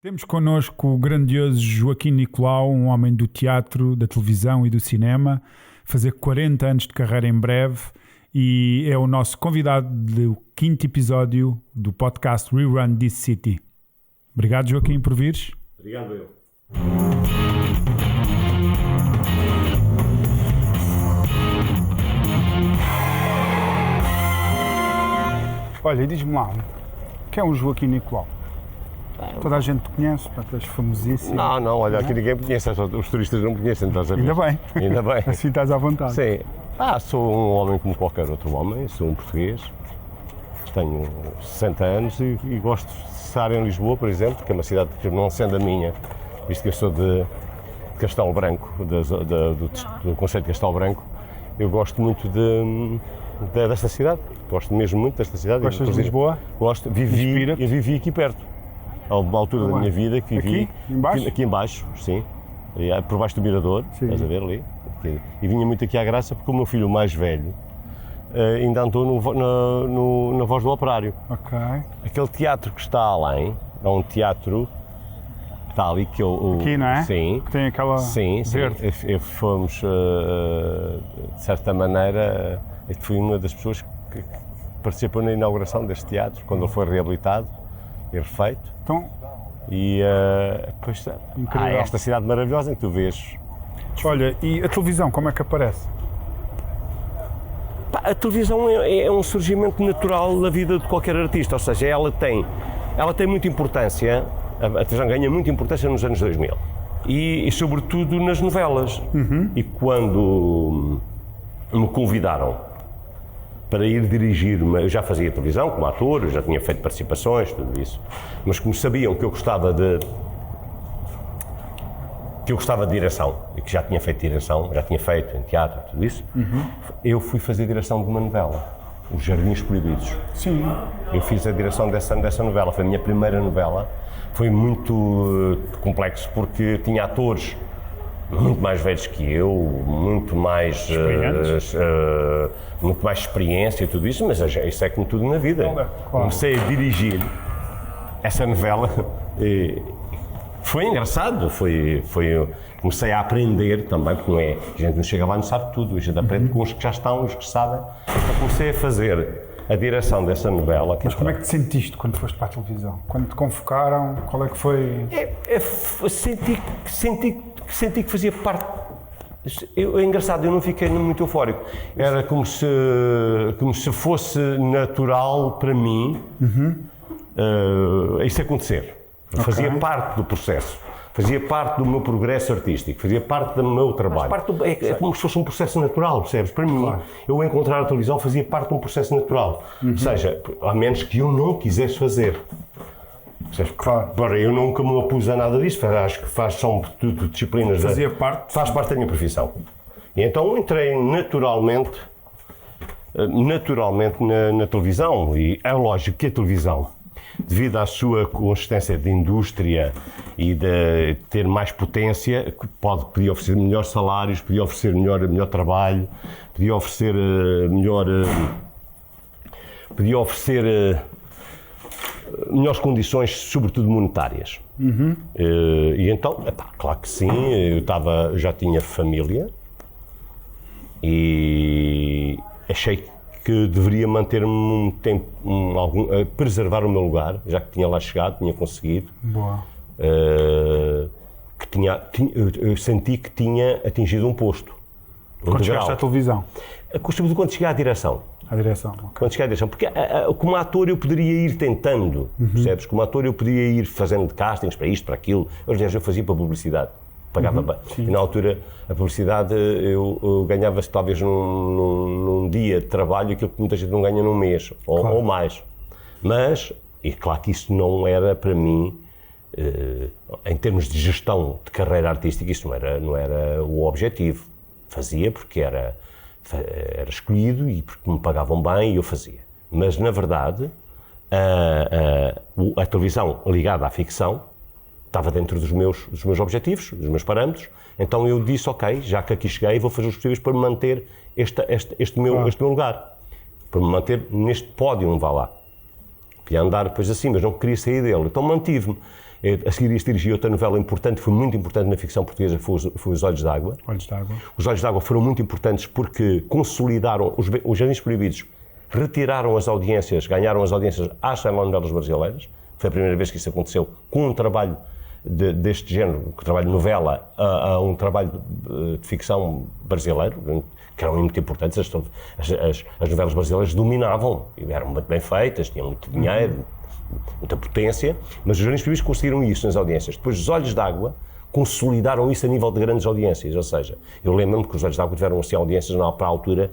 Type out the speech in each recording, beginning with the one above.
Temos connosco o grandioso Joaquim Nicolau, um homem do teatro, da televisão e do cinema, fazer 40 anos de carreira em breve, e é o nosso convidado do 5º episódio do podcast Rerun This City. Obrigado, Joaquim, por vires. Obrigado, eu. Olha, diz-me lá, quem é o Joaquim Nicolau? Toda a gente te conhece, tu és famosíssimo. Não, olha, aqui ninguém me conhece, os turistas não me conhecem, estás a ver? Ainda bem. Ainda bem. Assim estás à vontade. Sim. Sou um homem como qualquer outro homem, sou um português, tenho 60 anos e gosto de estar em Lisboa, por exemplo, que é uma cidade que não sendo a minha, visto que eu sou de Castelo Branco, do concelho de Castelo Branco, eu gosto muito desta cidade, gosto mesmo muito desta cidade. Gostas de Lisboa? Gosto, eu vivi aqui perto. A uma altura da minha vida que vivi aqui em baixo, sim, por baixo do Mirador, sim. Estás a ver ali, e vinha muito aqui à Graça porque o meu filho mais velho ainda andou na Voz do Operário. Ok. Aquele teatro que está além, é um teatro que está ali que eu... Aqui, não é? Sim. Que tem aquela verde. Sim. Fomos, de certa maneira, fui uma das pessoas que participou na inauguração deste teatro, quando ele foi reabilitado e refeito. Então, e depois há esta cidade maravilhosa em que tu vês. Olha, e a televisão, como é que aparece? A televisão é um surgimento natural da vida de qualquer artista, ou seja, ela tem muita importância, a televisão ganha muita importância nos anos 2000 e sobretudo nas novelas. E quando me convidaram para ir dirigir, eu já fazia televisão como ator, eu já tinha feito participações, tudo isso, mas como sabiam que eu gostava de direção e que já tinha feito direção, já tinha feito em teatro, tudo isso, eu fui fazer direção de uma novela, Os Jardins Proibidos. Sim. Eu fiz a direção dessa novela, foi a minha primeira novela, foi muito complexo porque tinha atores muito mais velhos que eu, muito mais experiência e tudo isso, mas isso é como tudo na vida. Claro. Comecei a dirigir essa novela e foi engraçado, comecei a aprender também, porque não é, a gente não chega lá e não sabe tudo, a gente aprende com os que já estão, os que sabem. Então comecei a fazer a direção dessa novela. Mas como é que te sentiste quando foste para a televisão? Quando te convocaram, qual é que foi? Senti que fazia parte. É engraçado, eu não fiquei muito eufórico. Era como se fosse natural para mim isso acontecer. Okay. Fazia parte do processo, fazia parte do meu progresso artístico, fazia parte do meu trabalho. É como se fosse um processo natural, percebes? Para mim, eu encontrar a televisão fazia parte de um processo natural. Ou seja, a menos que eu não quisesse fazer. Claro. Eu nunca me opus a nada disso, acho que são tudo disciplinas. Faz parte da minha profissão. E então entrei naturalmente na televisão, e é lógico que a televisão, devido à sua consistência de indústria e de ter mais potência, podia oferecer melhores salários, podia oferecer melhor trabalho, podia oferecer melhores condições, sobretudo monetárias. E então, claro que sim, eu já tinha família e achei que deveria manter-me um tempo, preservar o meu lugar, já que tinha lá chegado, tinha conseguido. Boa. Eu senti que tinha atingido um posto. Quando chegaste à televisão? Quando cheguei à direção. Okay. Quando cheguei à direção, porque como ator eu poderia ir tentando, percebes? Como ator eu poderia ir fazendo castings para isto, para aquilo. Aliás, eu fazia para publicidade, pagava bem. E na altura, a publicidade, eu ganhava talvez num dia de trabalho aquilo que muita gente não ganha num mês, ou mais. Mas, e claro que isso não era para mim, em termos de gestão de carreira artística, isso não era o objetivo. Fazia porque era escolhido e porque me pagavam bem e eu fazia. Mas, na verdade, a televisão ligada à ficção estava dentro dos meus objetivos, dos meus parâmetros, então eu disse, ok, já que aqui cheguei, vou fazer os possíveis para manter este meu lugar, para me manter neste pódio, vá lá. Podia andar depois assim, mas não queria sair dele, então mantive-me. A seguir isto dirigi outra novela importante, foi muito importante na ficção portuguesa, foi Os Olhos d'Água. Olhos d'Água. Os Olhos d'Água foram muito importantes porque consolidaram, os Jardins Proibidos retiraram as audiências, ganharam as audiências às telenovelas brasileiras. Foi a primeira vez que isso aconteceu com um trabalho deste género, que trabalho de novela, a um trabalho de ficção brasileiro, que eram muito importantes. As novelas brasileiras dominavam, eram muito bem feitas, tinham muito dinheiro, muita potência, mas os Jardins Proibidos conseguiram isso nas audiências. Depois, Os Olhos d'Água consolidaram isso a nível de grandes audiências, ou seja, eu lembro-me que Os Olhos d'Água tiveram assim audiências para a altura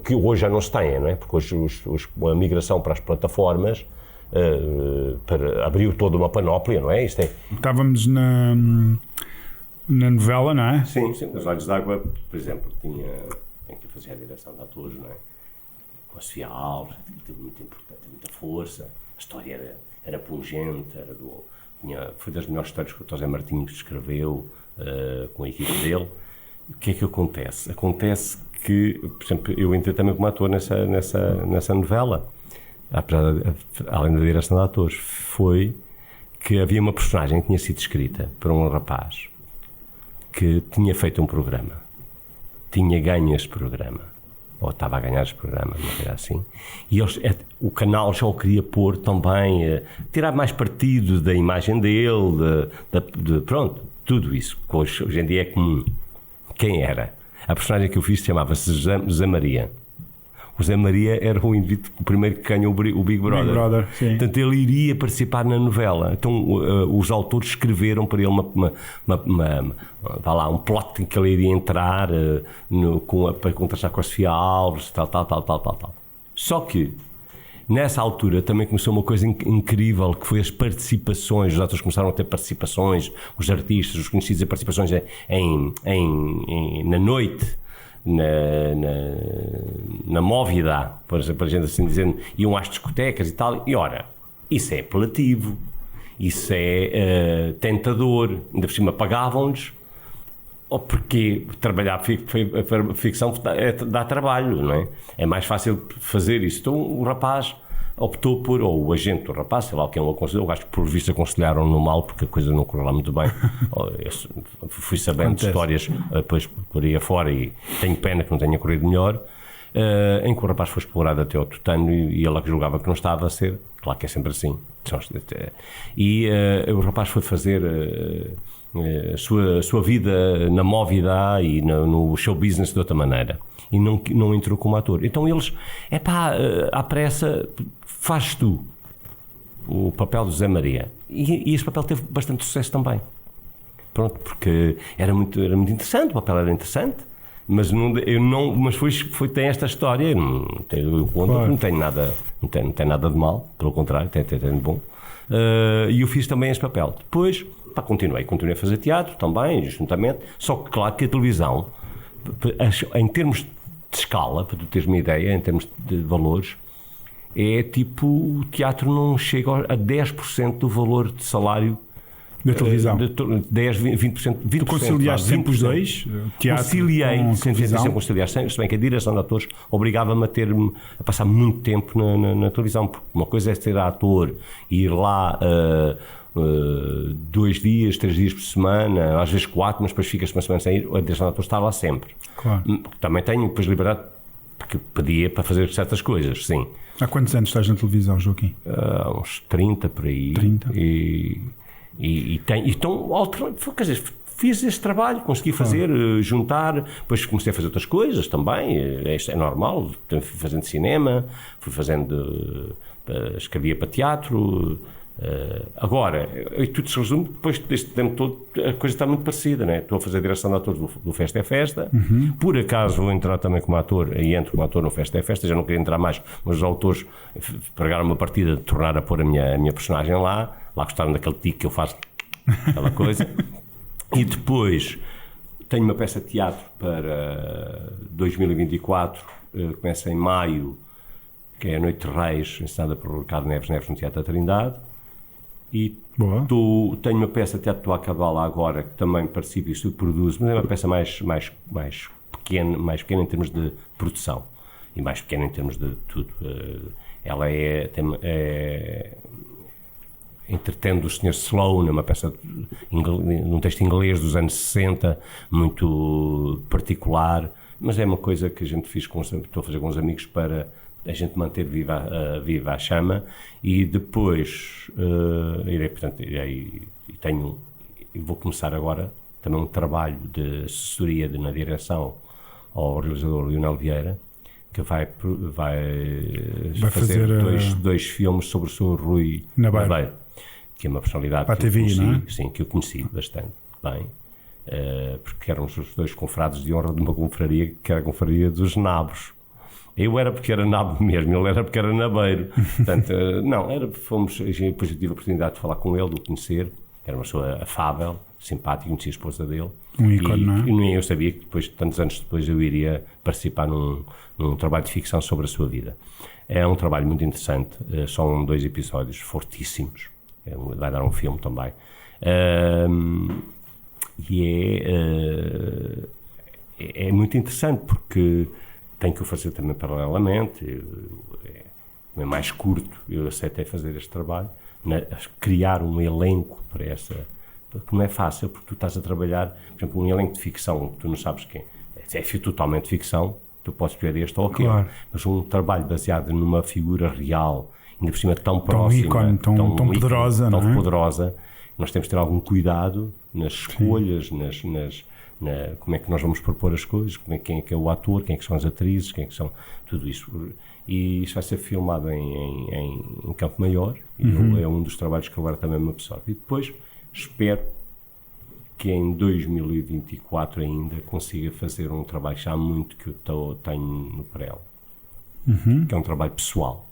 que hoje já não se têm, não é? Porque hoje a migração para as plataformas abriu toda uma panóplia, não é? Estávamos na novela, não é? Sim. Os Olhos d'Água, por exemplo, tinha que fazer a direção de atores, não é? Com a Sofia Alves, teve muito importante, muita força. A história era pungente, foi das melhores histórias que o José Martins escreveu com a equipe dele. O que é que acontece? Acontece que, por exemplo, eu entrei também como ator nessa novela, além da direção de atores, foi que havia uma personagem que tinha sido escrita por um rapaz que tinha feito um programa, tinha ganho este programa, ou estava a ganhar este programa, uma coisa assim, e o canal já o queria pôr também, tirar mais partido da imagem dele, pronto, tudo isso, que hoje em dia é comum. Quem era? A personagem que eu fiz chamava-se Zé Maria. O Zé Maria era o indivíduo, o primeiro que ganhou o Big Brother. Big Brother, sim. Portanto, ele iria participar na novela. Então, os autores escreveram para ele um plot em que ele iria entrar para contrastar com a Sofia Alves, tal. Só que, nessa altura, também começou uma coisa incrível, que foi as participações. Os atores começaram a ter participações, os artistas, os conhecidos, a participações na noite, na Móvida, por exemplo, a gente assim dizendo, iam às discotecas e tal, e ora, isso é apelativo, isso é tentador, ainda por cima pagavam-nos, ou porque trabalhar ficção dá trabalho, não é? É mais fácil fazer isso. Então o rapaz optou ou o agente do rapaz, sei lá quem o aconselhou, acho que por visto aconselharam no mal, porque a coisa não correu lá muito bem. Fui sabendo de histórias depois por aí afora, e tenho pena que não tenha corrido melhor, em que o rapaz foi explorado até ao tutano e ele julgava que não estava a ser, claro que é sempre assim. E o rapaz foi fazer a sua vida na Móvida e no show business de outra maneira, e não entrou como ator. Então eles, à pressa, fazes tu o papel do Zé Maria, e esse papel teve bastante sucesso também, pronto, porque era muito interessante, o papel era interessante, mas tem esta história, eu conto, claro. Não tem nada de mal, pelo contrário, tem de bom, e eu fiz também esse papel. Depois continuei a fazer teatro também, juntamente, só que claro que a televisão, em termos de escala, para tu teres uma ideia, em termos de valores, é tipo, o teatro não chega a 10% do valor de salário da televisão. 10, 20%. Tu conciliaste sempre os dois? Conciliei, sempre conciliar, se bem que a direção de atores obrigava-me a passar muito tempo na televisão, porque uma coisa é ser ator e ir lá 2 dias, 3 dias por semana, às vezes 4, mas depois ficas uma semana sem ir, a direção de atores está lá sempre. Claro. Também tenho depois liberdade, porque pedia para fazer certas coisas, sim. Há quantos anos estás na televisão, Joaquim? Uns 30 por aí. 30. Então, quer dizer, fiz este trabalho, consegui fazer, juntar, depois comecei a fazer outras coisas também, é normal, fui fazendo cinema, escrevia para teatro. Agora, tudo se resume, depois deste tempo todo, a coisa está muito parecida, né? Estou a fazer a direção de atores do Festa é Festa, por acaso vou entrar também como ator, e entro como ator no Festa é Festa, já não queria entrar mais, mas os autores pregaram uma partida de tornar a pôr a minha personagem lá gostaram daquele tique que eu faço, aquela coisa, e depois tenho uma peça de teatro para 2024, começa em maio, que é a Noite de Reis, ensinada por Ricardo Neves no Teatro da Trindade. E tenho uma peça de teatro que estou a acabá-la agora, que também participo e produzo, mas é uma peça mais pequena em termos de produção e mais pequena em termos de tudo. Ela é entretendo o Sr. Sloane, uma peça num texto inglês dos anos 60, muito particular, mas é uma coisa que a gente estou a fazer com os amigos para a gente manter viva a chama, e depois vou começar agora também um trabalho de assessoria na direção ao realizador Lionel Vieira, que vai fazer dois filmes sobre o Sr. Rui Nabeiro, que é uma personalidade para a TV, não é? Sim, que eu conheci bastante bem, porque eram os dois confrades de honra de uma confraria, que era a confraria dos nabos. Eu era porque era nabo mesmo, ele era porque era nabeiro. Portanto, depois eu tive a oportunidade de falar com ele, de o conhecer. Era uma pessoa afável, simpática, conhecia a esposa dele. Um ícone, não é? E nem eu sabia que depois, tantos anos depois, eu iria participar num trabalho de ficção sobre a sua vida. É um trabalho muito interessante, são 2 episódios fortíssimos, vai dar um filme também. É muito interessante porque tenho que o fazer também paralelamente, é mais curto, eu aceitei fazer este trabalho, criar um elenco para essa, porque não é fácil, porque tu estás a trabalhar, por exemplo, um elenco de ficção, que tu não sabes quem é totalmente ficção, tu podes ver este ou aquele, claro. Mas um trabalho baseado numa figura real, ainda por cima tão próxima, ícone, tão poderosa, tão não é? poderosa, nós temos de ter algum cuidado nas escolhas, como é que nós vamos propor as coisas, quem é que é o ator, quem é que são as atrizes, quem é que são tudo isso. E isso vai ser filmado em Campo Maior, e é um dos trabalhos que agora também me absorve. E depois espero que em 2024 ainda consiga fazer um trabalho já há muito que eu tenho no Prel, que é um trabalho pessoal,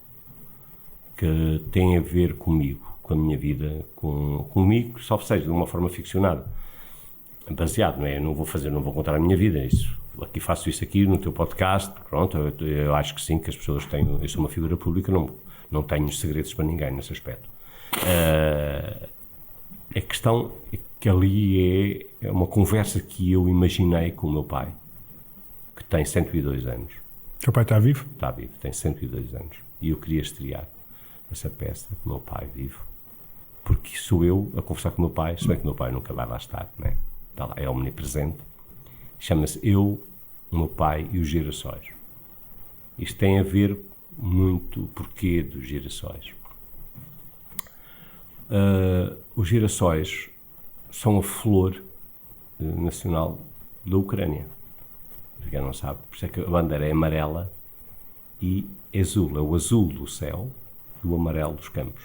que tem a ver comigo, com a minha vida, comigo, só seja de uma forma ficcionada, baseado, não é? Não vou contar a minha vida, faço isso aqui no teu podcast, pronto, eu acho que sim, que as pessoas têm, eu sou uma figura pública, não tenho segredos para ninguém nesse aspecto. A questão é que ali é uma conversa que eu imaginei com o meu pai, que tem 102 anos. Teu pai está vivo? Está vivo, tem 102 anos. E eu queria estrear essa peça com o meu pai vivo, porque sou eu a conversar com o meu pai, se bem que o meu pai nunca vai lá estar, né? Está lá, é omnipresente. Chama-se Eu, o Meu Pai e os Girassóis. Isto tem a ver muito o porquê dos girassóis. Os girassóis são a flor nacional da Ucrânia. Para quem não sabe, por isso é que a bandeira é amarela e azul. É o azul do céu e o amarelo dos campos.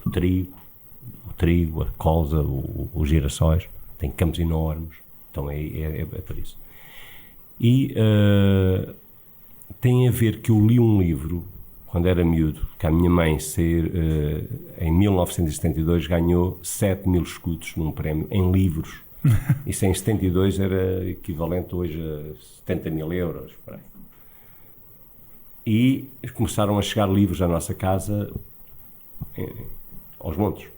O trigo, a colza, os girassóis, tem campos enormes, então é por isso. E tem a ver que eu li um livro quando era miúdo, que a minha mãe em 1972 ganhou 7.000 escudos num prémio em livros. Isso em 72 era equivalente hoje a 70.000 euros. E começaram a chegar livros à nossa casa aos montes,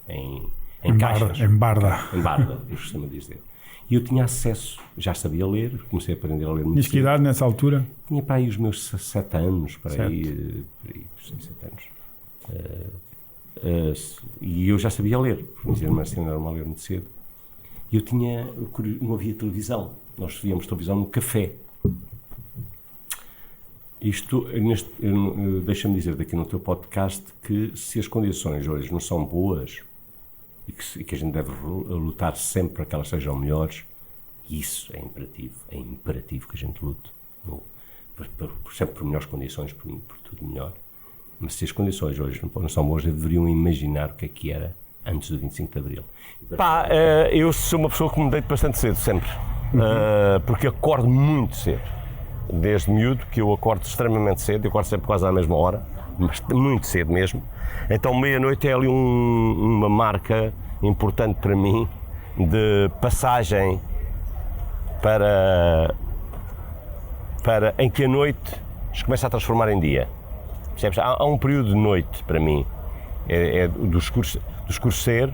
em caixas. Em barda. Em barda, eu costumo dizer. E eu tinha acesso, já sabia ler, comecei a aprender a ler muito. Tinhas que idade nessa altura? Tinha para aí os meus 7 anos, para aí 7 anos. E eu já sabia ler, porque minhas irmãs ensinaram a ler muito cedo. E não havia televisão, nós víamos televisão no café. Deixa-me dizer daqui no teu podcast que se as condições hoje não são boas e que a gente deve lutar sempre para que elas sejam melhores, isso é imperativo que a gente lute, sempre por melhores condições, por tudo melhor. Mas se as condições hoje não são boas, deveriam imaginar o que era antes do 25 de Abril. Eu sou uma pessoa que me deito bastante cedo, sempre, porque acordo muito cedo. Desde miúdo, que eu acordo extremamente cedo, eu acordo sempre quase à mesma hora, mas muito cedo mesmo. Então meia-noite é ali uma marca importante para mim de passagem para em que a noite se começa a transformar em dia. Percebes? Há um período de noite para mim, do escurecer,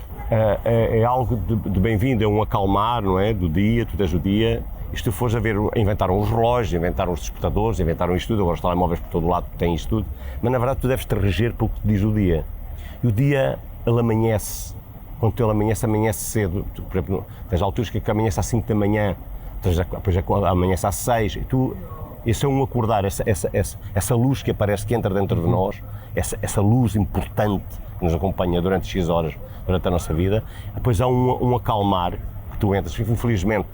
é algo de bem-vindo, é um acalmar, não é? Do dia, tu tens o dia E se tu fores a ver, inventaram os relógios, inventaram os despertadores, inventaram isto tudo, agora os telemóveis por todo o lado têm isto tudo, mas na verdade tu deves te reger pelo que te diz o dia. E o dia, ele amanhece, quando ele amanhece, amanhece cedo. Tu, por exemplo, tens alturas que amanhece às 5 da manhã, depois amanhece às 6, e tu, esse é um acordar, essa luz que aparece, que entra dentro de nós, essa luz importante que nos acompanha durante X horas, durante a nossa vida, depois há um acalmar, que tu entras, infelizmente,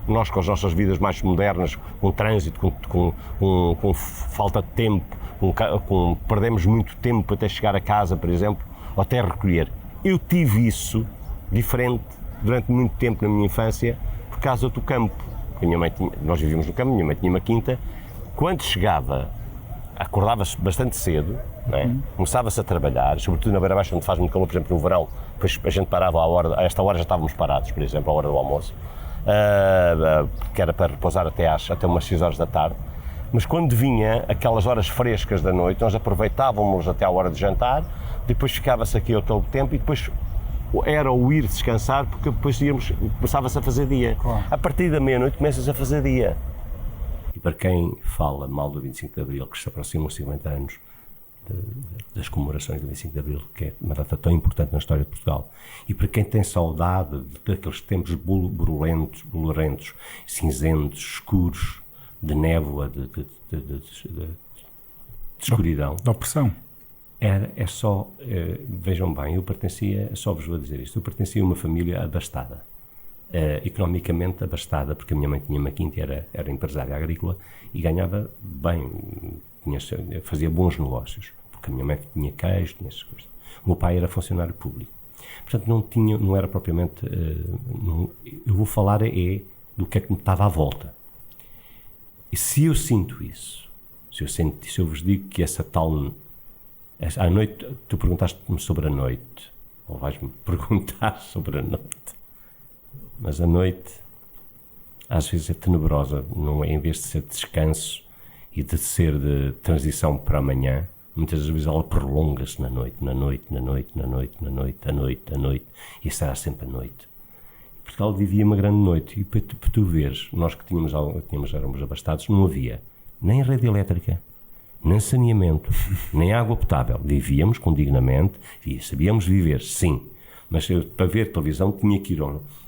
nós com as nossas vidas mais modernas, com trânsito, com falta de tempo, perdemos muito tempo até chegar a casa, por exemplo, ou até recolher. Eu tive isso diferente durante muito tempo na minha infância por causa do campo. Nós vivíamos no campo, minha mãe tinha uma quinta. Quando chegava, acordava-se bastante cedo, não é? Começava-se a trabalhar, sobretudo na Beira Baixa, onde faz muito calor, por exemplo, no verão, depois a gente parava a esta hora já estávamos parados, por exemplo, à hora do almoço, que era para repousar até umas 6 horas da tarde. Mas quando vinha aquelas horas frescas da noite, nós aproveitávamos até à hora de jantar, depois ficava-se aqui aquele tempo e depois era o ir descansar, porque depois começava-se a fazer dia. Claro. A partir da meia-noite começas a fazer dia. E para quem fala mal do 25 de Abril, que se aproximam 50 anos das comemorações do 25 de Abril, que é uma data tão importante na história de Portugal, e para quem tem saudade daqueles tempos bolorentos, cinzentos, escuros, de névoa, de escuridão. Da opressão. Vejam bem, eu pertencia, só vos vou dizer isto, eu pertencia a uma família abastada, economicamente abastada, porque a minha mãe tinha uma quinta, era empresária agrícola e ganhava bem, fazia bons negócios, porque a minha mãe tinha queijo, tinha essas coisas. O meu pai era funcionário público, portanto não era propriamente, eu vou falar do que é que me estava à volta. E se eu sinto isso, se eu vos digo que essa tal... À noite, tu perguntaste-me sobre a noite, ou vais-me perguntar sobre a noite, mas a noite às vezes é tenebrosa, não é? Em vez de ser de descanso e de ser de transição para amanhã, muitas vezes ela prolonga-se na noite, e será sempre a noite. Portugal vivia uma grande noite, e para tu veres, nós que éramos abastados, não havia nem rede elétrica, nem saneamento, nem água potável. Vivíamos dignamente e sabíamos viver, sim. Mas para ver televisão tinha que ir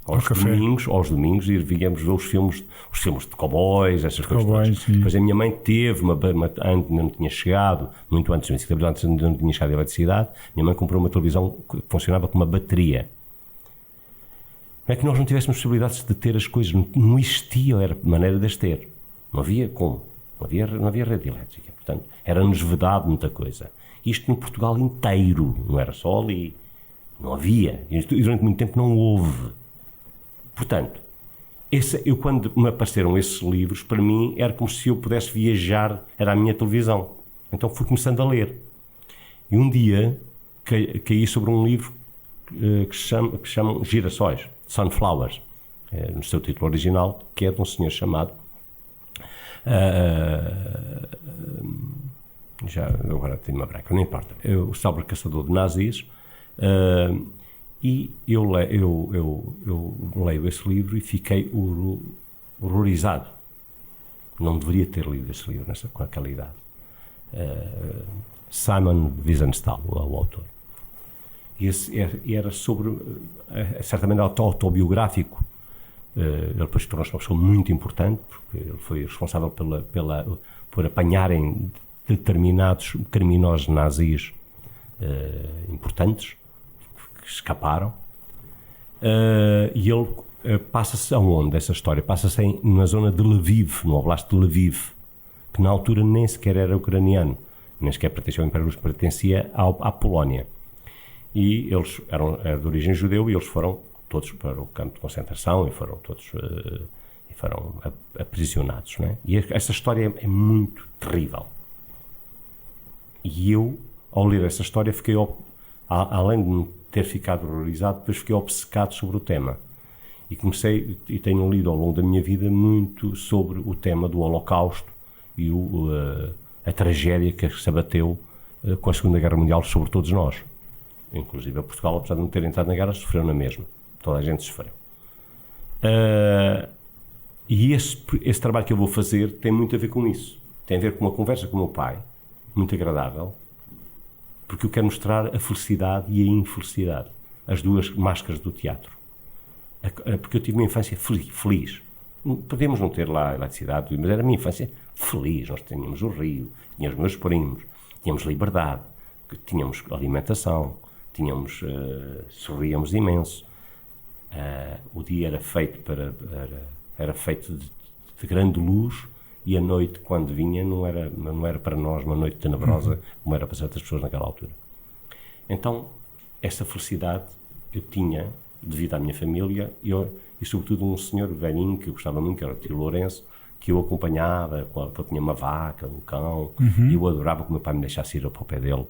aos domingos e víamos ver os filmes de cowboys, essas coisas. Depois a minha mãe teve não tinha chegado, muito antes do 25 de Abril, antes não tinha chegado a eletricidade, minha mãe comprou uma televisão que funcionava com uma bateria. Não é que nós não tivéssemos possibilidades de ter as coisas, não existia, era maneira de as ter. Não havia como. Não havia rede elétrica, portanto, era-nos vedado muita coisa. Isto no Portugal inteiro, não era só ali, não havia, e durante muito tempo não houve. Portanto, quando me apareceram esses livros, para mim era como se eu pudesse viajar, era a minha televisão. Então fui começando a ler. E um dia caí sobre um livro que se chama Girassóis, Sunflowers, no seu título original, que é de um senhor chamado agora tenho uma branca, não importa, o célebre caçador de nazis, e eu leio esse livro e fiquei horrorizado. Não deveria ter lido esse livro com aquela idade. Simon Wiesenthal, o autor. E era sobre, certamente autobiográfico. Ele depois tornou-se uma pessoa muito importante, porque ele foi responsável por apanharem determinados criminosos nazis importantes, que escaparam. E ele passa-se aonde, essa história? Passa-se na zona de Lviv, no oblast de Lviv, que na altura nem sequer era ucraniano, nem sequer pertencia ao Império Russo, pertencia à Polónia. E eles eram de origem judeu e eles foram todos para o campo de concentração e foram todos aprisionados, não é? E essa história é muito terrível. E eu, ao ler essa história, fiquei, além de me ter ficado horrorizado, depois fiquei obcecado sobre o tema. E comecei, e tenho lido ao longo da minha vida muito sobre o tema do Holocausto e a tragédia que se abateu com a Segunda Guerra Mundial sobre todos nós. Inclusive a Portugal, apesar de não ter entrado na guerra, sofreu na mesma. Toda a gente sofreu. E esse trabalho que eu vou fazer tem muito a ver com isso. Tem a ver com uma conversa com o meu pai, muito agradável, porque eu quero mostrar a felicidade e a infelicidade, as duas máscaras do teatro. Porque eu tive uma infância feliz. Podemos não ter lá eletricidade, mas era a minha infância feliz. Nós tínhamos o rio, tínhamos meus primos, tínhamos liberdade, tínhamos alimentação, sorríamos imenso. O dia era feito era feito de grande luz, e a noite, quando vinha, não era para nós uma noite tenebrosa, como era para certas pessoas naquela altura. Então, essa felicidade eu tinha devido à minha família e sobretudo um senhor velhinho que eu gostava muito, que era o tio Lourenço, que eu acompanhava, eu tinha uma vaca, um cão, e eu adorava que o meu pai me deixasse ir para o pé dele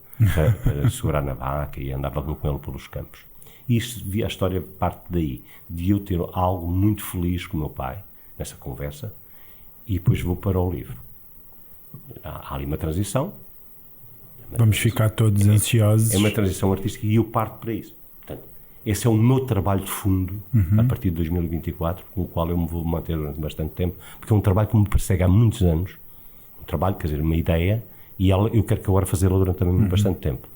para segurar na vaca, e andava com ele pelos campos. E a história parte daí, de eu ter algo muito feliz com o meu pai, nessa conversa, e depois vou para o livro. Há ali uma transição. Vamos ficar todos ansiosos. É uma transição artística e eu parto para isso. Portanto, esse é o meu trabalho de fundo, a partir de 2024, com o qual eu me vou manter durante bastante tempo, porque é um trabalho que me persegue há muitos anos. Um trabalho, quer dizer, uma ideia, e eu quero que agora fazê-la durante também bastante tempo.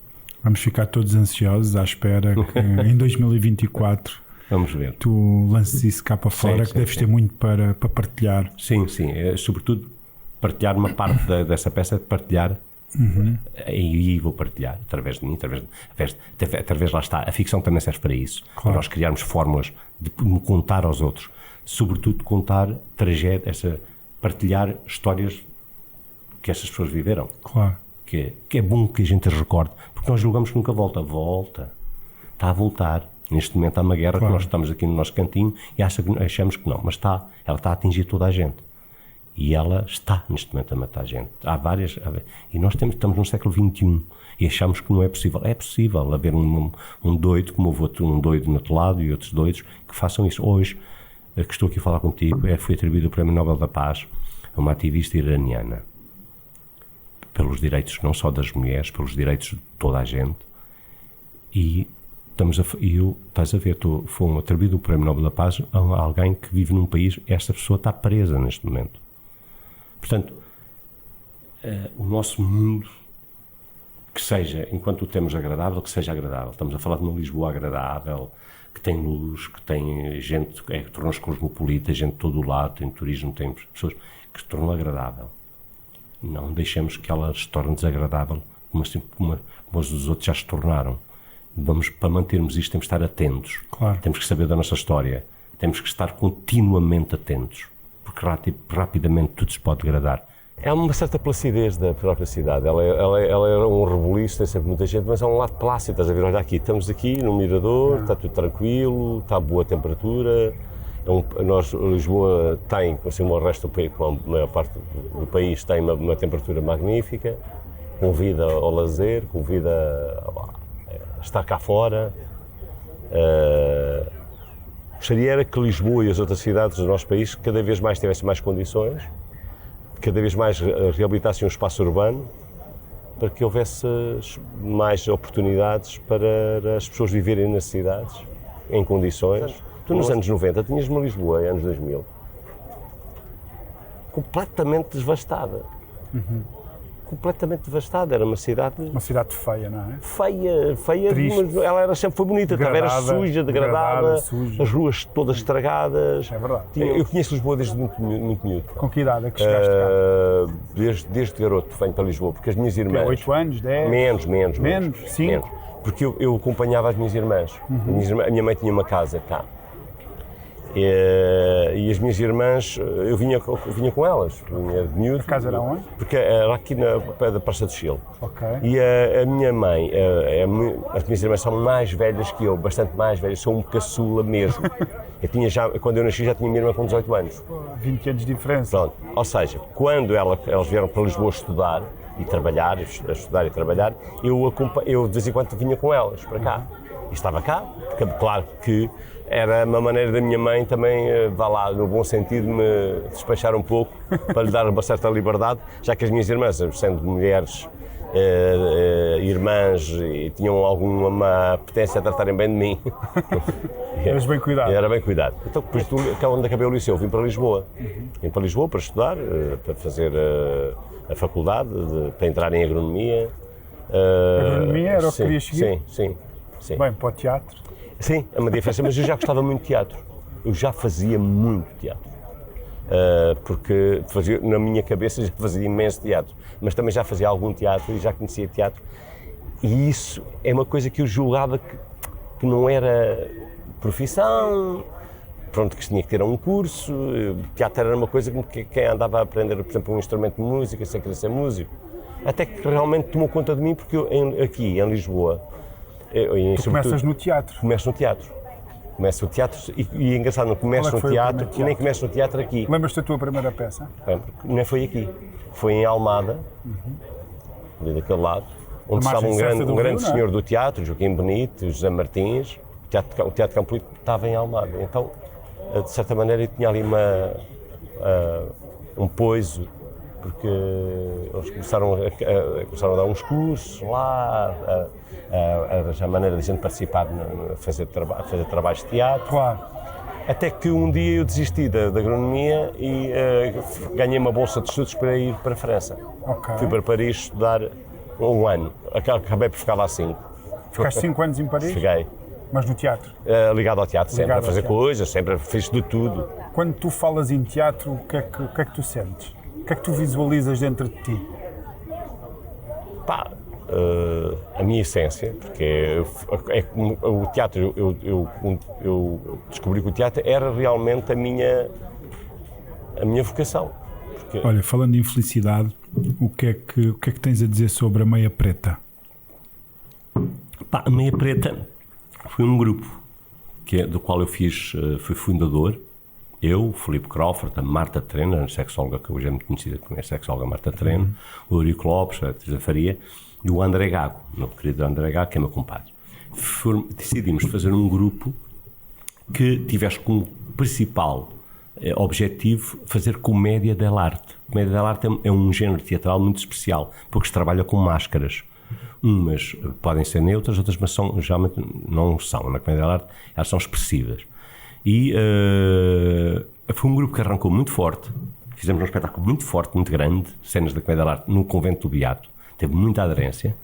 Vamos ficar todos ansiosos à espera que em 2024 vamos ver. Tu lances isso cá para fora, que deves ter muito para partilhar. Sim, sobretudo partilhar uma parte dessa peça, partilhar, e vou partilhar através de mim, através lá está, a ficção também serve para isso, claro. Para nós criarmos fórmulas de contar aos outros, sobretudo contar tragédias, partilhar histórias que essas pessoas viveram. Claro. Que é bom que a gente as recorde, porque nós julgamos que nunca volta, está a voltar. Neste momento há uma guerra, claro. Que nós estamos aqui no nosso cantinho e achamos que não, mas ela está a atingir toda a gente. E ela está, neste momento, a matar gente. Há várias. E nós estamos no século XXI e achamos que não é possível. É possível haver um doido, como houve um doido no outro lado e outros doidos, que façam isso. Hoje, que estou aqui a falar contigo, foi atribuído o Prémio Nobel da Paz a uma ativista iraniana. Pelos direitos, não só das mulheres, pelos direitos de toda a gente. E estás a ver, foi atribuído o Prémio Nobel da Paz a alguém que vive num país, esta pessoa está presa neste momento. Portanto, o nosso mundo, que seja, enquanto o temos agradável, que seja agradável. Estamos a falar de uma Lisboa agradável, que tem luz, que tem gente, que tornou-se cosmopolita, gente de todo o lado, tem turismo, tem pessoas que se tornam agradável. Não deixemos que ela se torne desagradável, como os dos outros já se tornaram. Para mantermos isto, temos que estar atentos. Claro. Temos que saber da nossa história. Temos que estar continuamente atentos, porque rapidamente tudo se pode degradar. É uma certa placidez da própria cidade. Ela é um rebuliço, tem sempre muita gente, mas é um lado plácido. Estás a ver, olha aqui, estamos aqui no Mirador, está tudo tranquilo, está boa temperatura. Lisboa tem, assim, o resto do país, como a maior parte do país, tem uma temperatura magnífica, convida ao lazer, convida a estar cá fora. Gostaria era que Lisboa e as outras cidades do nosso país cada vez mais tivessem mais condições, cada vez mais reabilitassem um espaço urbano, para que houvesse mais oportunidades para as pessoas viverem nas cidades, em condições. Tu nos anos 90 tinhas uma Lisboa, em anos 2000, completamente devastada. Completamente devastada, era uma cidade... Uma cidade feia, não é? Feia, mas ela sempre foi bonita, era suja, degradada, as ruas todas estragadas. É verdade. Eu conheço Lisboa desde muito miúdo. Com que idade é que chegaste cá? Desde garoto venho para Lisboa, porque as minhas irmãs... 8 anos, 10? Menos, 5? Porque eu acompanhava as minhas irmãs. A minha mãe tinha uma casa cá. E as minhas irmãs, eu vinha com elas, vinha de miúdo. A casa era onde? Porque era aqui na pé da Praça do Chile. Ok. E a minha mãe, as minhas irmãs são mais velhas que eu, bastante mais velhas, sou um caçula mesmo. Quando eu nasci já tinha minha irmã com 18 anos. 20 anos de diferença. Pronto, ou seja, quando elas vieram para Lisboa estudar e trabalhar, eu de vez em quando vinha com elas para cá. E estava cá, porque claro que era uma maneira da minha mãe também, vá lá, no bom sentido, me despachar um pouco, para lhe dar uma certa liberdade, já que as minhas irmãs, sendo mulheres irmãs e tinham alguma apetência a tratarem bem de mim. Eras bem cuidado. Era bem cuidado. Então, depois onde acabei o liceu, vim para Lisboa. Vim para Lisboa para estudar, para fazer a faculdade, para entrar em agronomia. Agronomia era o que querias seguir? Sim. Bem, para o teatro? Sim, é uma diferença, mas eu já gostava muito de teatro. Eu já fazia muito teatro. Porque na minha cabeça já fazia imenso teatro, mas também já fazia algum teatro e já conhecia teatro. E isso é uma coisa que eu julgava que não era profissão, pronto, que tinha que ter um curso. Teatro era uma coisa que quem andava a aprender, por exemplo, um instrumento de música sem querer ser músico. Até que realmente tomou conta de mim, porque eu, aqui em Lisboa... Tu começas no teatro? Começo no teatro. Começo o teatro e é engraçado, não começo no teatro e nem começo no teatro aqui. Lembras-te da tua primeira peça? Não foi aqui, foi em Almada, ali daquele lado, onde estava um grande senhor do teatro, Joaquim Benito, José Martins. O Teatro Campo Limpo estava em Almada. Então, de certa maneira, eu tinha ali um poiso, porque eles começaram a dar uns cursos lá, a arranjar maneira de a gente participar, a fazer trabalhos de teatro. Claro. Até que um dia eu desisti da agronomia e ganhei uma bolsa de estudos para ir para a França. Okay. Fui para Paris estudar um ano, acabei por ficar lá 5. Ficaste 5 anos em Paris? Fiquei. Mas no teatro? Ligado ao teatro, sempre a fazer coisas, sempre fiz de tudo. Quando tu falas em teatro, o que é que tu sentes? O que é que tu visualizas dentro de ti? A minha essência, porque o teatro, eu descobri que o teatro era realmente a minha vocação. Porque... Olha, falando em felicidade, o que é que tens a dizer sobre a Meia Preta? A Meia Preta foi um grupo do qual eu fui fundador. Eu, o Filipe Crawford, a Marta Trena, a sexóloga que hoje é muito conhecida como a sexóloga Marta Trena, o Eurico Lopes, a Teresa Faria, e o André Gago, meu querido André Gago, que é meu compadre. Decidimos fazer um grupo que tivesse como principal objetivo fazer comédia dell'arte. Comédia dell'arte é um género teatral muito especial, porque se trabalha com máscaras. Umas podem ser neutras, outras mas geralmente não são. Na comédia dell'arte elas são expressivas. E foi um grupo que arrancou muito forte. Fizemos um espetáculo muito forte, muito grande, cenas da comédia dell'arte, no Convento do Beato. Teve muita aderência.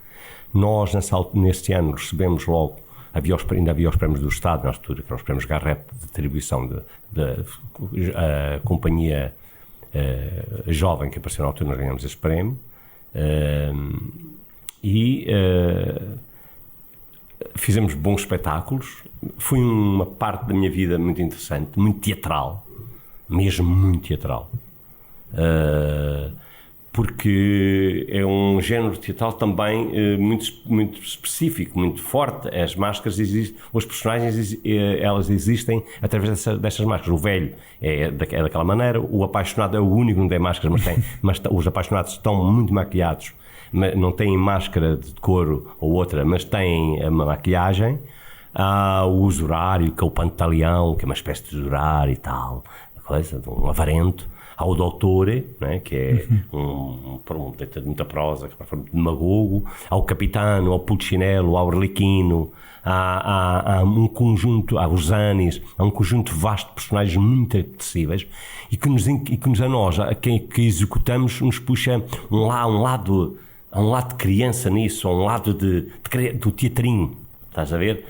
Nós, neste ano, recebemos logo, ainda havia os prémios do Estado, na altura, que eram os prémios Garrett de atribuição da companhia jovem que apareceu na altura, nós ganhamos esse prémio. Fizemos bons espetáculos. Foi uma parte da minha vida muito interessante, muito teatral, mesmo muito teatral, porque é um género teatral também muito específico, muito forte. As máscaras existem, os personagens elas existem através dessas máscaras. O velho é daquela maneira, o apaixonado é o único que não tem máscaras, mas os apaixonados estão muito maquiados, não têm máscara de couro ou outra, mas têm a maquilhagem. Há o usurário, que é o pantaleão, que é uma espécie de usurário e tal, coisa, um avarento. Há o doutore, né, que é um de muita prosa, que é um demagogo. Há o capitano, há o pulcinello, há o arlequino. Há um conjunto, há os anis, há um conjunto vasto de personagens muito apetecíveis e que a nós, a quem que executamos, nos puxa um lado de criança nisso, a um lado do teatrinho. Estás a ver?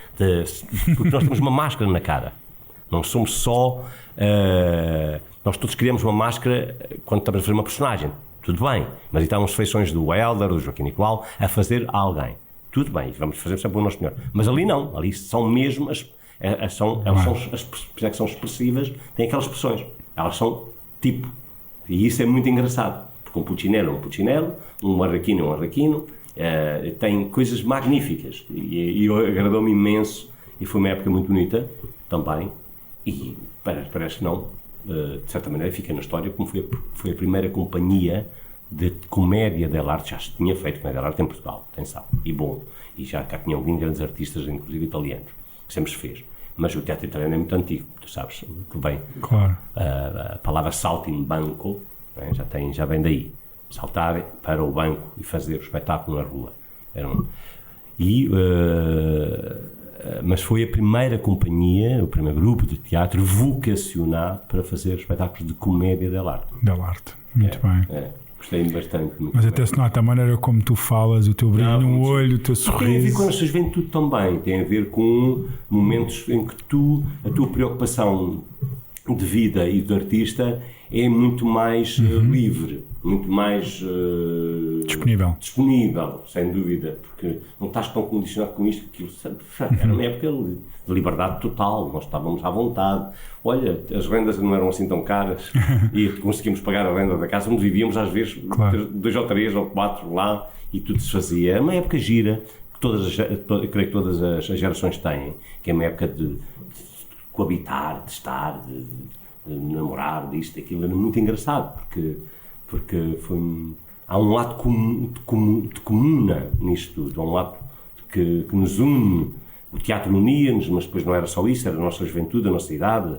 Porque nós temos uma máscara na cara. Não somos só... nós todos criamos uma máscara quando estamos a fazer uma personagem. Tudo bem. Mas estão as feições do Helder, do Joaquim Nicolau, a fazer alguém. Tudo bem. Vamos fazer sempre o nosso melhor. Mas ali não. Ali são mesmo as que são expressivas, têm aquelas expressões. Elas são tipo. E isso é muito engraçado. Porque um Puccinello é um Puccinello, um Arlequino é um Arlequino. Tem coisas magníficas e agradou-me imenso e foi uma época muito bonita também e parece que não, de certa maneira fica na história como foi a primeira companhia de comédia dell'arte. Já se tinha feito comédia dell'arte em Portugal, atenção, e bom, e já cá tinham vindo grandes artistas, inclusive italianos, que sempre se fez, mas o teatro italiano é muito antigo, tu sabes que bem. Claro. A palavra saltimbanco, né, já vem daí. saltar para o banco e fazer o espetáculo na rua. Mas foi a primeira companhia, o primeiro grupo de teatro vocacionado para fazer espetáculos de comédia dell'arte. Dell'arte, muito bem. Gostei bastante. Mas até se nota a maneira como tu falas, o teu brilho no olho, o teu sorriso. Tem a ver com a nossa juventude também, tem a ver com momentos em que a tua preocupação de vida e de artista é muito mais livre, muito mais disponível, sem dúvida, porque não estás tão condicionado com isto, que era uma época de liberdade total, nós estávamos à vontade. Olha, as rendas não eram assim tão caras e conseguimos pagar a renda da casa onde vivíamos, às vezes, 2 ou 3 ou 4 lá, e tudo se fazia. É uma época gira, que eu creio que todas as gerações têm, que é uma época de coabitar, de estar, de namorar, disto, daquilo. Era muito engraçado, porque há um lado de comuna nisto tudo, há um lado que nos une. O teatro unia-nos, mas depois não era só isso, era a nossa juventude, a nossa idade.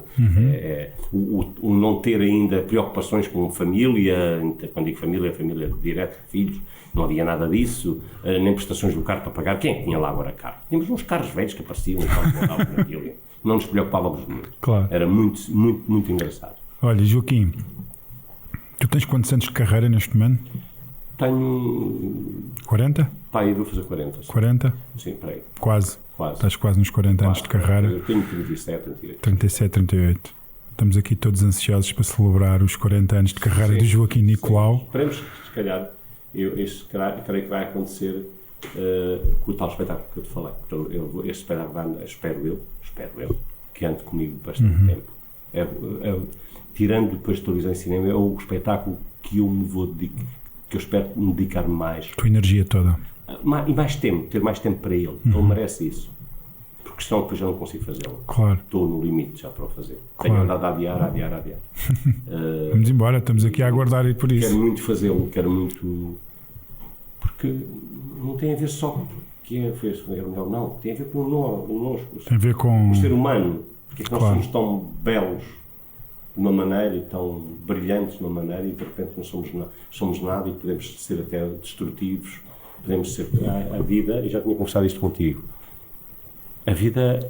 O não ter ainda preocupações com família, quando digo família, família direta, filhos, não havia nada disso, nem prestações do carro para pagar. Quem tinha lá agora carro? Tínhamos uns carros velhos que apareciam e não nos preocupávamos muito. Claro. Era muito, muito, muito engraçado. Olha, Joaquim, tu tens quantos anos de carreira neste momento? Tenho... 40? Pai, eu vou fazer 40. 40? Sim, peraí. Quase. Estás quase nos 40 anos de carreira. Eu tenho 37, 38. 37, 38. Estamos aqui todos ansiosos para celebrar os 40 anos de carreira do Joaquim Nicolau. Esperemos que, se calhar, creio que vai acontecer com o tal espetáculo que eu te falei. Este espetáculo, espero eu, que ande comigo bastante tempo. Tirando depois de televisão e cinema, é o espetáculo que eu me vou dedicar, que eu espero me dedicar mais. Tua energia toda. E mais tempo, ter mais tempo para ele. Ele merece isso. Porque senão depois já não consigo fazê-lo. Claro. Estou no limite já para o fazer. Claro. Tenho andado a adiar. Vamos embora, estamos aqui a aguardar e por isso. Quero muito fazê-lo, porque não tem a ver só com quem fez o melhor, não. Tem a ver com nós, tem a ver com o ser humano. Porque é que nós claro. somos tão belos de uma maneira e tão brilhantes de uma maneira e de repente não somos nada e podemos ser até destrutivos, podemos ser a vida, e já tinha conversado isto contigo, a vida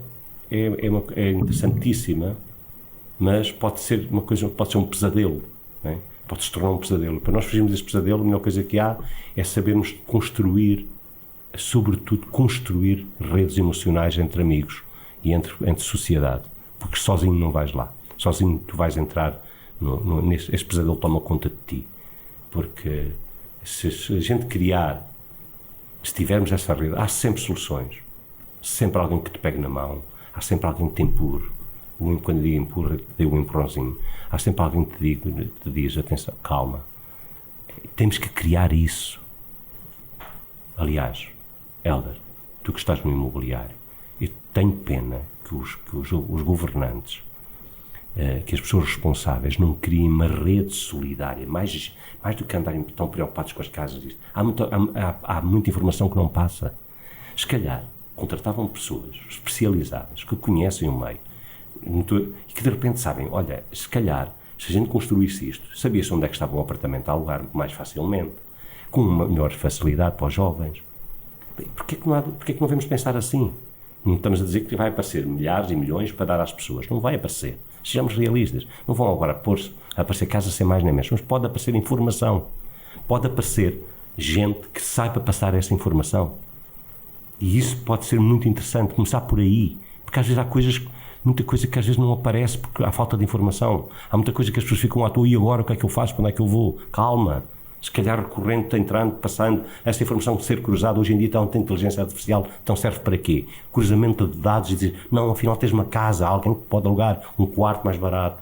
é interessantíssima, mas pode ser uma coisa, pode ser um pesadelo, não é? Pode se tornar um pesadelo. Para nós fugirmos desse pesadelo, a melhor coisa que há é sabermos construir, sobretudo construir redes emocionais entre amigos e entre sociedade, porque sozinho não vais lá. Sozinho tu vais entrar esse pesadelo toma conta de ti, porque se a gente criar, se tivermos essa rede, há sempre soluções, sempre alguém que te pegue na mão, há sempre alguém que te empurre. Quando eu digo empurra, deu um empurrãozinho, há sempre alguém que te diz atenção, calma, temos que criar isso. Aliás, Hélder, tu que estás no imobiliário, eu tenho pena que os governantes, que as pessoas responsáveis não criem uma rede solidária, mais do que andarem tão preocupados com as casas. Há muita informação que não passa. Se calhar, contratavam pessoas especializadas, que conhecem o meio, e que de repente sabem, olha, se calhar, se a gente construísse isto, sabia-se onde é que estava um apartamento a alugar mais facilmente, com uma melhor facilidade para os jovens. Porquê que não devemos pensar assim? Não estamos a dizer que vai aparecer milhares e milhões para dar às pessoas. Não vai aparecer. Sejamos realistas. Não vão agora aparecer casas sem mais nem menos. Mas pode aparecer informação. Pode aparecer gente que saiba passar essa informação. E isso pode ser muito interessante. Começar por aí. Porque às vezes há muita coisa que às vezes não aparece porque há falta de informação. Há muita coisa que as pessoas ficam à toa. E agora o que é que eu faço? Para onde é que eu vou? Calma. Se calhar recorrente, entrando, passando, essa informação de ser cruzada, hoje em dia então, tem inteligência artificial, então serve para quê? Cruzamento de dados e dizer, não, afinal tens uma casa, alguém que pode alugar um quarto mais barato.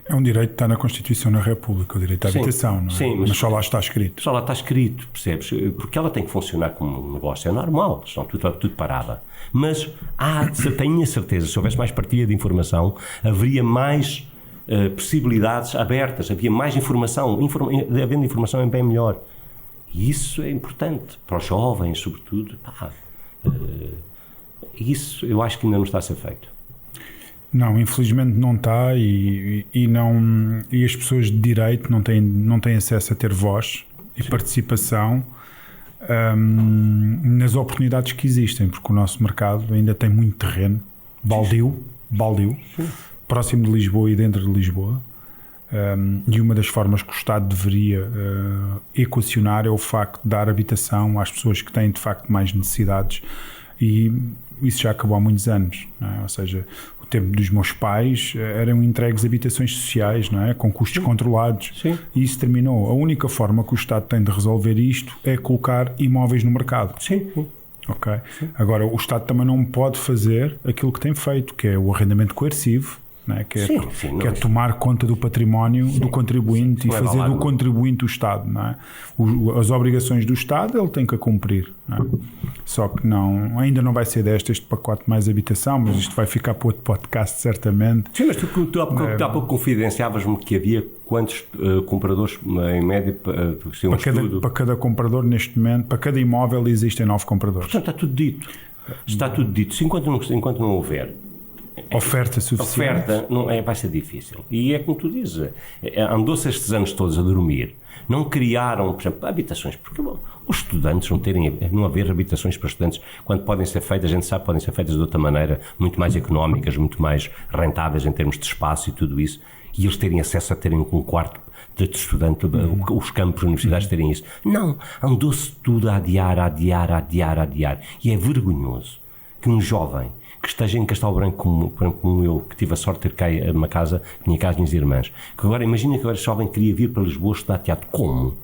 É um direito que está na Constituição da República, o direito à habitação, não é? Sim, mas só lá está escrito. Só lá está escrito, percebes? Porque ela tem que funcionar como um negócio, é normal, senão tudo parada. Mas tenho a certeza, se houvesse mais partilha de informação, haveria mais possibilidades abertas, havia mais informação, havendo informação é bem melhor. E isso é importante para os jovens, sobretudo. Isso eu acho que ainda não está a ser feito. Não, infelizmente não está e as pessoas de direito não têm acesso a ter voz e participação nas oportunidades que existem, porque o nosso mercado ainda tem muito terreno, baldio, próximo de Lisboa e dentro de Lisboa. E uma das formas que o Estado deveria equacionar é o facto de dar habitação às pessoas que têm de facto mais necessidades, e isso já acabou há muitos anos, não é? Ou seja, o tempo dos meus pais eram entregues habitações sociais, não é? Com custos controlados. Sim. E isso terminou. A única forma que o Estado tem de resolver isto é colocar imóveis no mercado. Sim. Ok? Sim. Agora, o Estado também não pode fazer aquilo que tem feito, que é o arrendamento coercivo, não é? Que é tomar conta do património do contribuinte e fazer do contribuinte o Estado, não é? As obrigações do Estado ele tem que cumprir, não é? Só que ainda não vai ser este pacote mais habitação, mas isto vai ficar para outro podcast certamente. Sim, mas tu há pouco confidenciavas-me que havia quantos compradores em média para cada comprador neste momento, para cada imóvel existem 9 compradores. Portanto, está tudo dito. Enquanto não houver oferta suficiente. Oferta vai ser difícil. E é como tu dizes, andou-se estes anos todos a dormir. Não criaram, por exemplo, habitações, porque os estudantes não haver habitações para estudantes, quando podem ser feitas, a gente sabe, podem ser feitas de outra maneira, muito mais económicas, muito mais rentáveis em termos de espaço e tudo isso, e eles terem acesso a terem um quarto de estudante, os campos universitários terem isso. Não, andou-se tudo a adiar. E é vergonhoso que um jovem que esteja em Castelo Branco como eu, que tive a sorte de ter cá uma casa, tinha cá as minhas irmãs, que agora, imagina que agora esse jovem queria vir para Lisboa estudar teatro. Como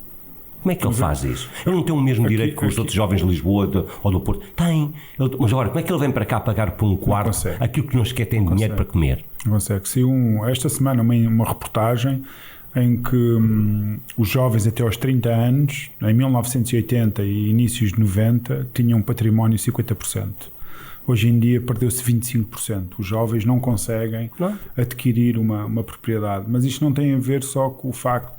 é que ele faz isso? Ele não tem o mesmo direito que os outros jovens de Lisboa ou do Porto? Tem. Mas agora, como é que ele vem para cá pagar por um quarto aquilo que não sequer tem dinheiro para comer? Não consegue. Esta semana uma reportagem em que os jovens até aos 30 anos, em 1980 e inícios de 90, tinham um património 50%. Hoje em dia perdeu-se 25%. Os jovens não conseguem adquirir uma propriedade. Mas isto não tem a ver só com o facto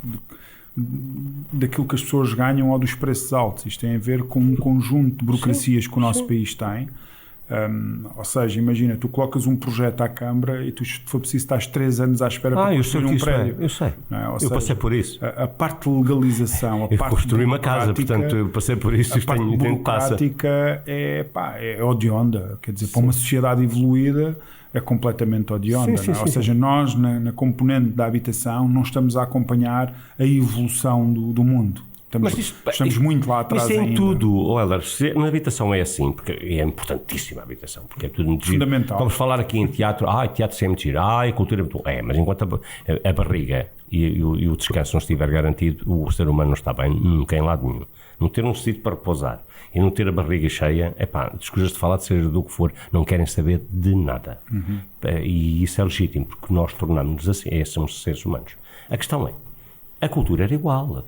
daquilo que as pessoas ganham ou dos preços altos. Isto tem a ver com um conjunto de burocracias que o nosso país tem. Ou seja, imagina, tu colocas um projeto à Câmara e tu, se for preciso, estás 3 anos à espera para construir um prédio. Eu sei. Eu passei por isso. A parte de legalização, eu construí uma casa, portanto, eu passei por isso. A parte burocrática é odionda. Quer dizer, para uma sociedade evoluída é completamente odionda. Sim. Ou seja, nós, na componente da habitação, não estamos a acompanhar a evolução do mundo. Estamos muito lá atrás ainda. Isso é em tudo, Helder. Na habitação é assim, porque é importantíssima a habitação, porque é tudo muito fundamental. Giro. Vamos falar aqui em teatro, teatro é muito giro, a cultura é muito... mas enquanto a barriga e o descanso não estiver garantido, o ser humano não está bem, nunca em lado nenhum. Não ter um sítio para repousar e não ter a barriga cheia, escusas de falar, seja do que for, não querem saber de nada. E isso é legítimo, porque nós tornamos-nos assim, somos seres humanos. A questão é, a cultura era igual,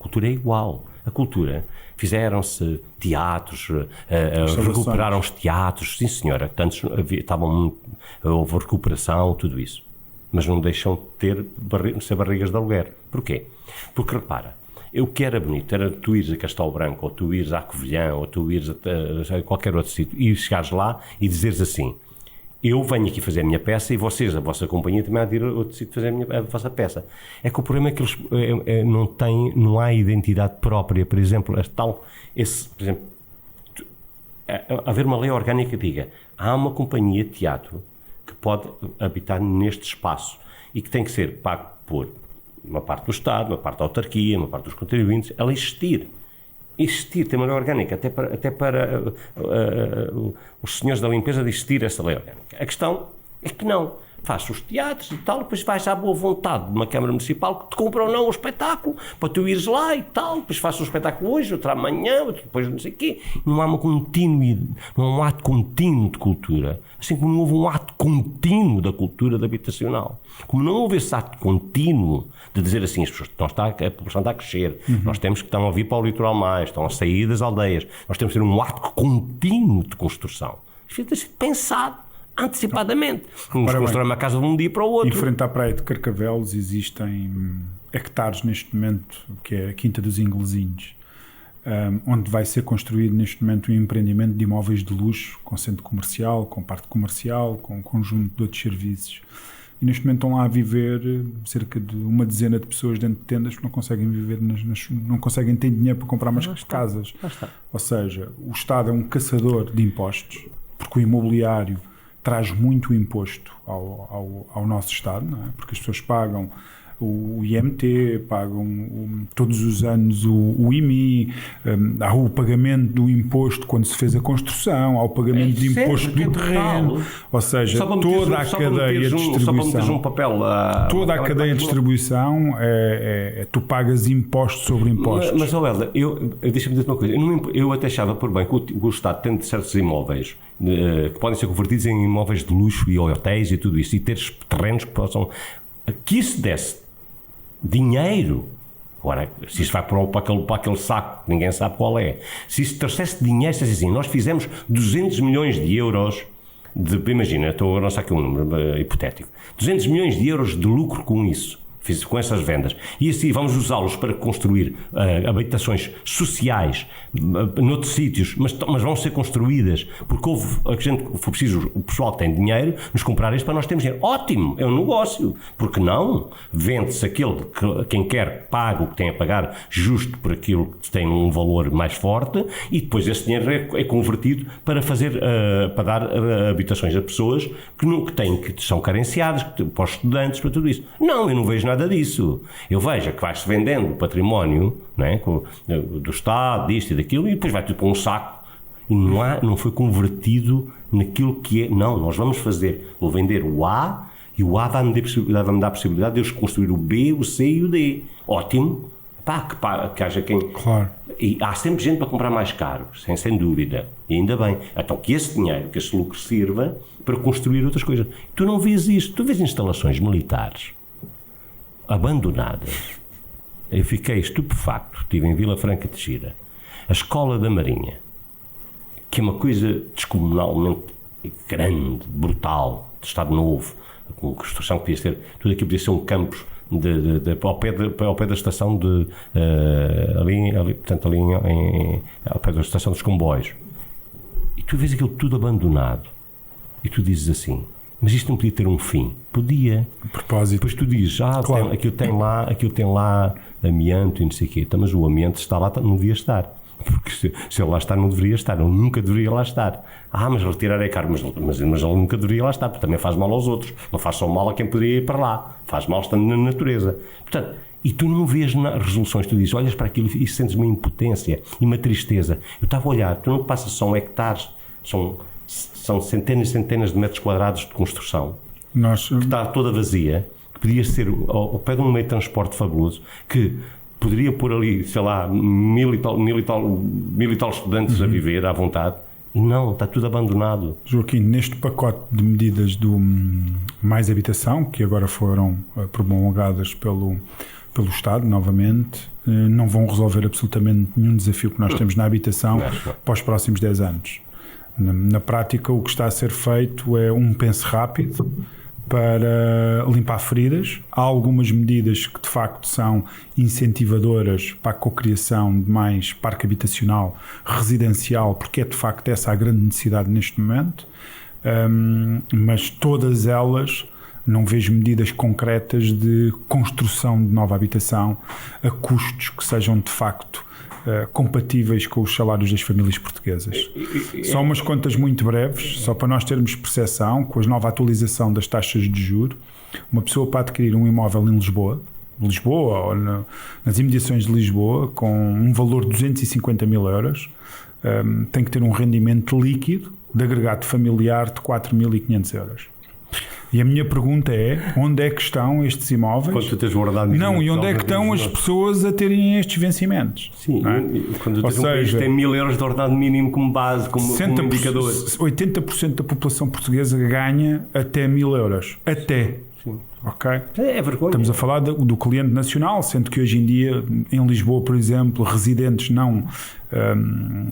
a cultura, fizeram-se teatros, recuperaram-se teatros, sim senhora, tantos houve recuperação, tudo isso, mas não deixam de ser barrigas de aluguer. Porquê? Porque repara, o que era bonito era tu ires a Castelo Branco, ou tu ires a Covilhã, ou tu ires a qualquer outro sítio, e chegares lá e dizeres assim: eu venho aqui fazer a minha peça e vocês, a vossa companhia, também há de ir a outro sítio fazer a vossa peça. É que o problema é que eles não há identidade própria. Por exemplo, haver uma lei orgânica que diga: há uma companhia de teatro que pode habitar neste espaço e que tem que ser pago por uma parte do Estado, uma parte da autarquia, uma parte dos contribuintes. Ela existir, tem uma lei orgânica, até para os senhores da limpeza de existir essa lei orgânica. A questão é que não. Faz os teatros e tal, depois vais à boa vontade de uma Câmara Municipal que te compra ou não o espetáculo, para tu ires lá e tal, depois faz um espetáculo hoje, outro amanhã, outro depois não sei o quê. Não há não há um ato contínuo de cultura, assim como não houve um ato contínuo da cultura habitacional. Como não houve esse ato contínuo de dizer assim, a população está a crescer, nós temos que estão a vir para o litoral mais, estão a sair das aldeias, nós temos que ter um ato contínuo de construção. Isso tem sido pensado antecipadamente. Vamos construir uma casa de um dia para o outro. Em frente à praia de Carcavelos existem hectares neste momento, que é a Quinta dos Inglesinhos, onde vai ser construído neste momento um empreendimento de imóveis de luxo, com centro comercial, com parte comercial, com um conjunto de outros serviços. e neste momento estão lá a viver cerca de uma dezena de pessoas dentro de tendas que não conseguem viver, não conseguem ter dinheiro para comprar mais casas. Ou seja, o Estado é um caçador de impostos, porque o imobiliário traz muito imposto ao nosso Estado, não é? Porque as pessoas pagam o IMT, pagam todos os anos o IMI, há o pagamento do imposto quando se fez a construção, há o pagamento de imposto do terreno, ou seja, toda a cadeia de distribuição, toda a cadeia de distribuição tu pagas impostos sobre impostos. Mas Helder, deixa-me dizer uma coisa, eu até achava por bem que o Estado tem certos imóveis que podem ser convertidos em imóveis de luxo e hotéis e tudo isso, e ter terrenos que possam, que isso desse dinheiro. Agora, se isso vai para aquele saco que ninguém sabe qual é, se isso trouxesse dinheiro, se assim, nós fizemos 200 milhões de euros imagina, estou a lançar aqui um número hipotético, 200 milhões de euros de lucro com isso, com essas vendas, e assim vamos usá-los para construir habitações sociais noutros sítios, mas vão ser construídas porque foi preciso o pessoal que tem dinheiro nos comprar isto para nós termos dinheiro. Ótimo, é um negócio, porque não? Vende-se aquele que quem quer paga o que tem a pagar justo por aquilo que tem um valor mais forte, e depois esse dinheiro é convertido para para dar habitações a pessoas que são carenciadas, para os estudantes, para tudo isso. Não, eu não vejo nada disso. Eu vejo que vai-se vendendo o património, não é? Do Estado, disto e daquilo, e depois vai tudo para um saco e não foi convertido naquilo que é. Não, nós vou vender o A, e o A vai-me dar a possibilidade de eu construir o B, o C e o D. Ótimo. Que haja quem... Claro. E há sempre gente para comprar mais caro, sem dúvida. E ainda bem. Então que esse dinheiro, que esse lucro sirva para construir outras coisas. Tu não vês isto. Tu vês instalações militares abandonadas. Eu fiquei estupefacto. Estive em Vila Franca de Xira. A Escola da Marinha, que é uma coisa descomunalmente grande, brutal, de Estado Novo, com construção que podia ser, tudo aquilo podia ser um campus ao pé da estação ao pé da estação dos comboios. E tu vês aquilo tudo abandonado e tu dizes assim, mas isto não podia ter um fim? Podia. A propósito. Depois tu dizes, claro. aquilo tem lá amianto e não sei o quê. Então, mas o amianto está lá, não devia estar. Porque se ele lá está, não deveria estar. Ele nunca deveria lá estar. Mas retirar é caro. Mas ele nunca deveria lá estar, porque também faz mal aos outros. Não faz só mal a quem poderia ir para lá. Faz mal estando na natureza. Portanto, e tu não vês resoluções. Tu dizes, olhas para aquilo e sentes uma impotência e uma tristeza. Eu estava a olhar, tu não passas só hectares, são centenas e centenas de metros quadrados de construção, que está toda vazia, que podia ser ao pé de um meio de transporte fabuloso, que poderia pôr ali, sei lá, mil e tal estudantes a viver à vontade, e não, está tudo abandonado. Joaquim, neste pacote de medidas do Mais Habitação, que agora foram promulgadas pelo Estado, novamente, não vão resolver absolutamente nenhum desafio que nós temos na habitação para os próximos 10 anos. Na prática, o que está a ser feito é um pense rápido para limpar feridas. Há algumas medidas que de facto são incentivadoras para a cocriação de mais parque habitacional residencial, porque é de facto essa a grande necessidade neste momento, mas todas elas não vejo medidas concretas de construção de nova habitação a custos que sejam de facto compatíveis com os salários das famílias portuguesas. Só umas contas muito breves, só para nós termos percepção, com a nova atualização das taxas de juros, uma pessoa para adquirir um imóvel em Lisboa ou nas imediações de Lisboa, com um valor de 250 mil euros, tem que ter um rendimento líquido de agregado familiar de 4.500 euros. E a minha pergunta é, onde é que estão estes imóveis? Quando tu tens guardado... Não, e onde é que estão as pessoas a terem estes vencimentos? Sim, quando tu tens um país tem 1.000 euros de ordenado mínimo como base, como indicador. 80% da população portuguesa ganha até 1.000 euros. Até. Sim. Ok? É vergonha. Estamos a falar do cliente nacional, sendo que hoje em dia, em Lisboa, por exemplo, residentes não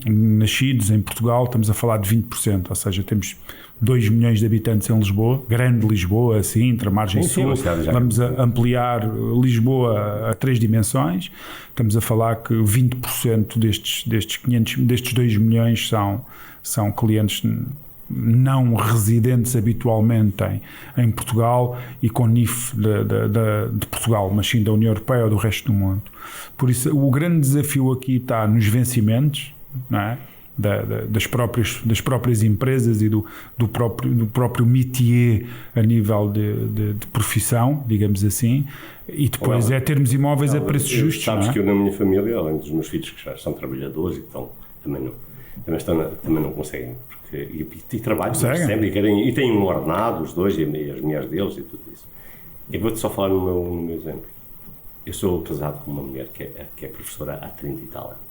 nascidos em Portugal, estamos a falar de 20%, ou seja, temos 2 milhões de habitantes em Lisboa, grande Lisboa, Sintra, Margem Sul, vamos a ampliar Lisboa a 3 dimensões, estamos a falar que 20% destes 2 milhões são clientes não residentes habitualmente em Portugal e com NIF de Portugal, mas sim da União Europeia ou do resto do mundo. Por isso, o grande desafio aqui está nos vencimentos, não é? Das próprias empresas e do próprio métier a nível de profissão, digamos assim, e depois termos imóveis a preços justos. Sabes que eu, na minha família, além dos meus filhos que já são trabalhadores, então também não conseguem, porque e trabalham sempre e têm um ordenado, os dois, e as mulheres deles e tudo isso. Eu vou-te só falar no meu exemplo. Eu sou casado com uma mulher que é professora há 30 e tal anos.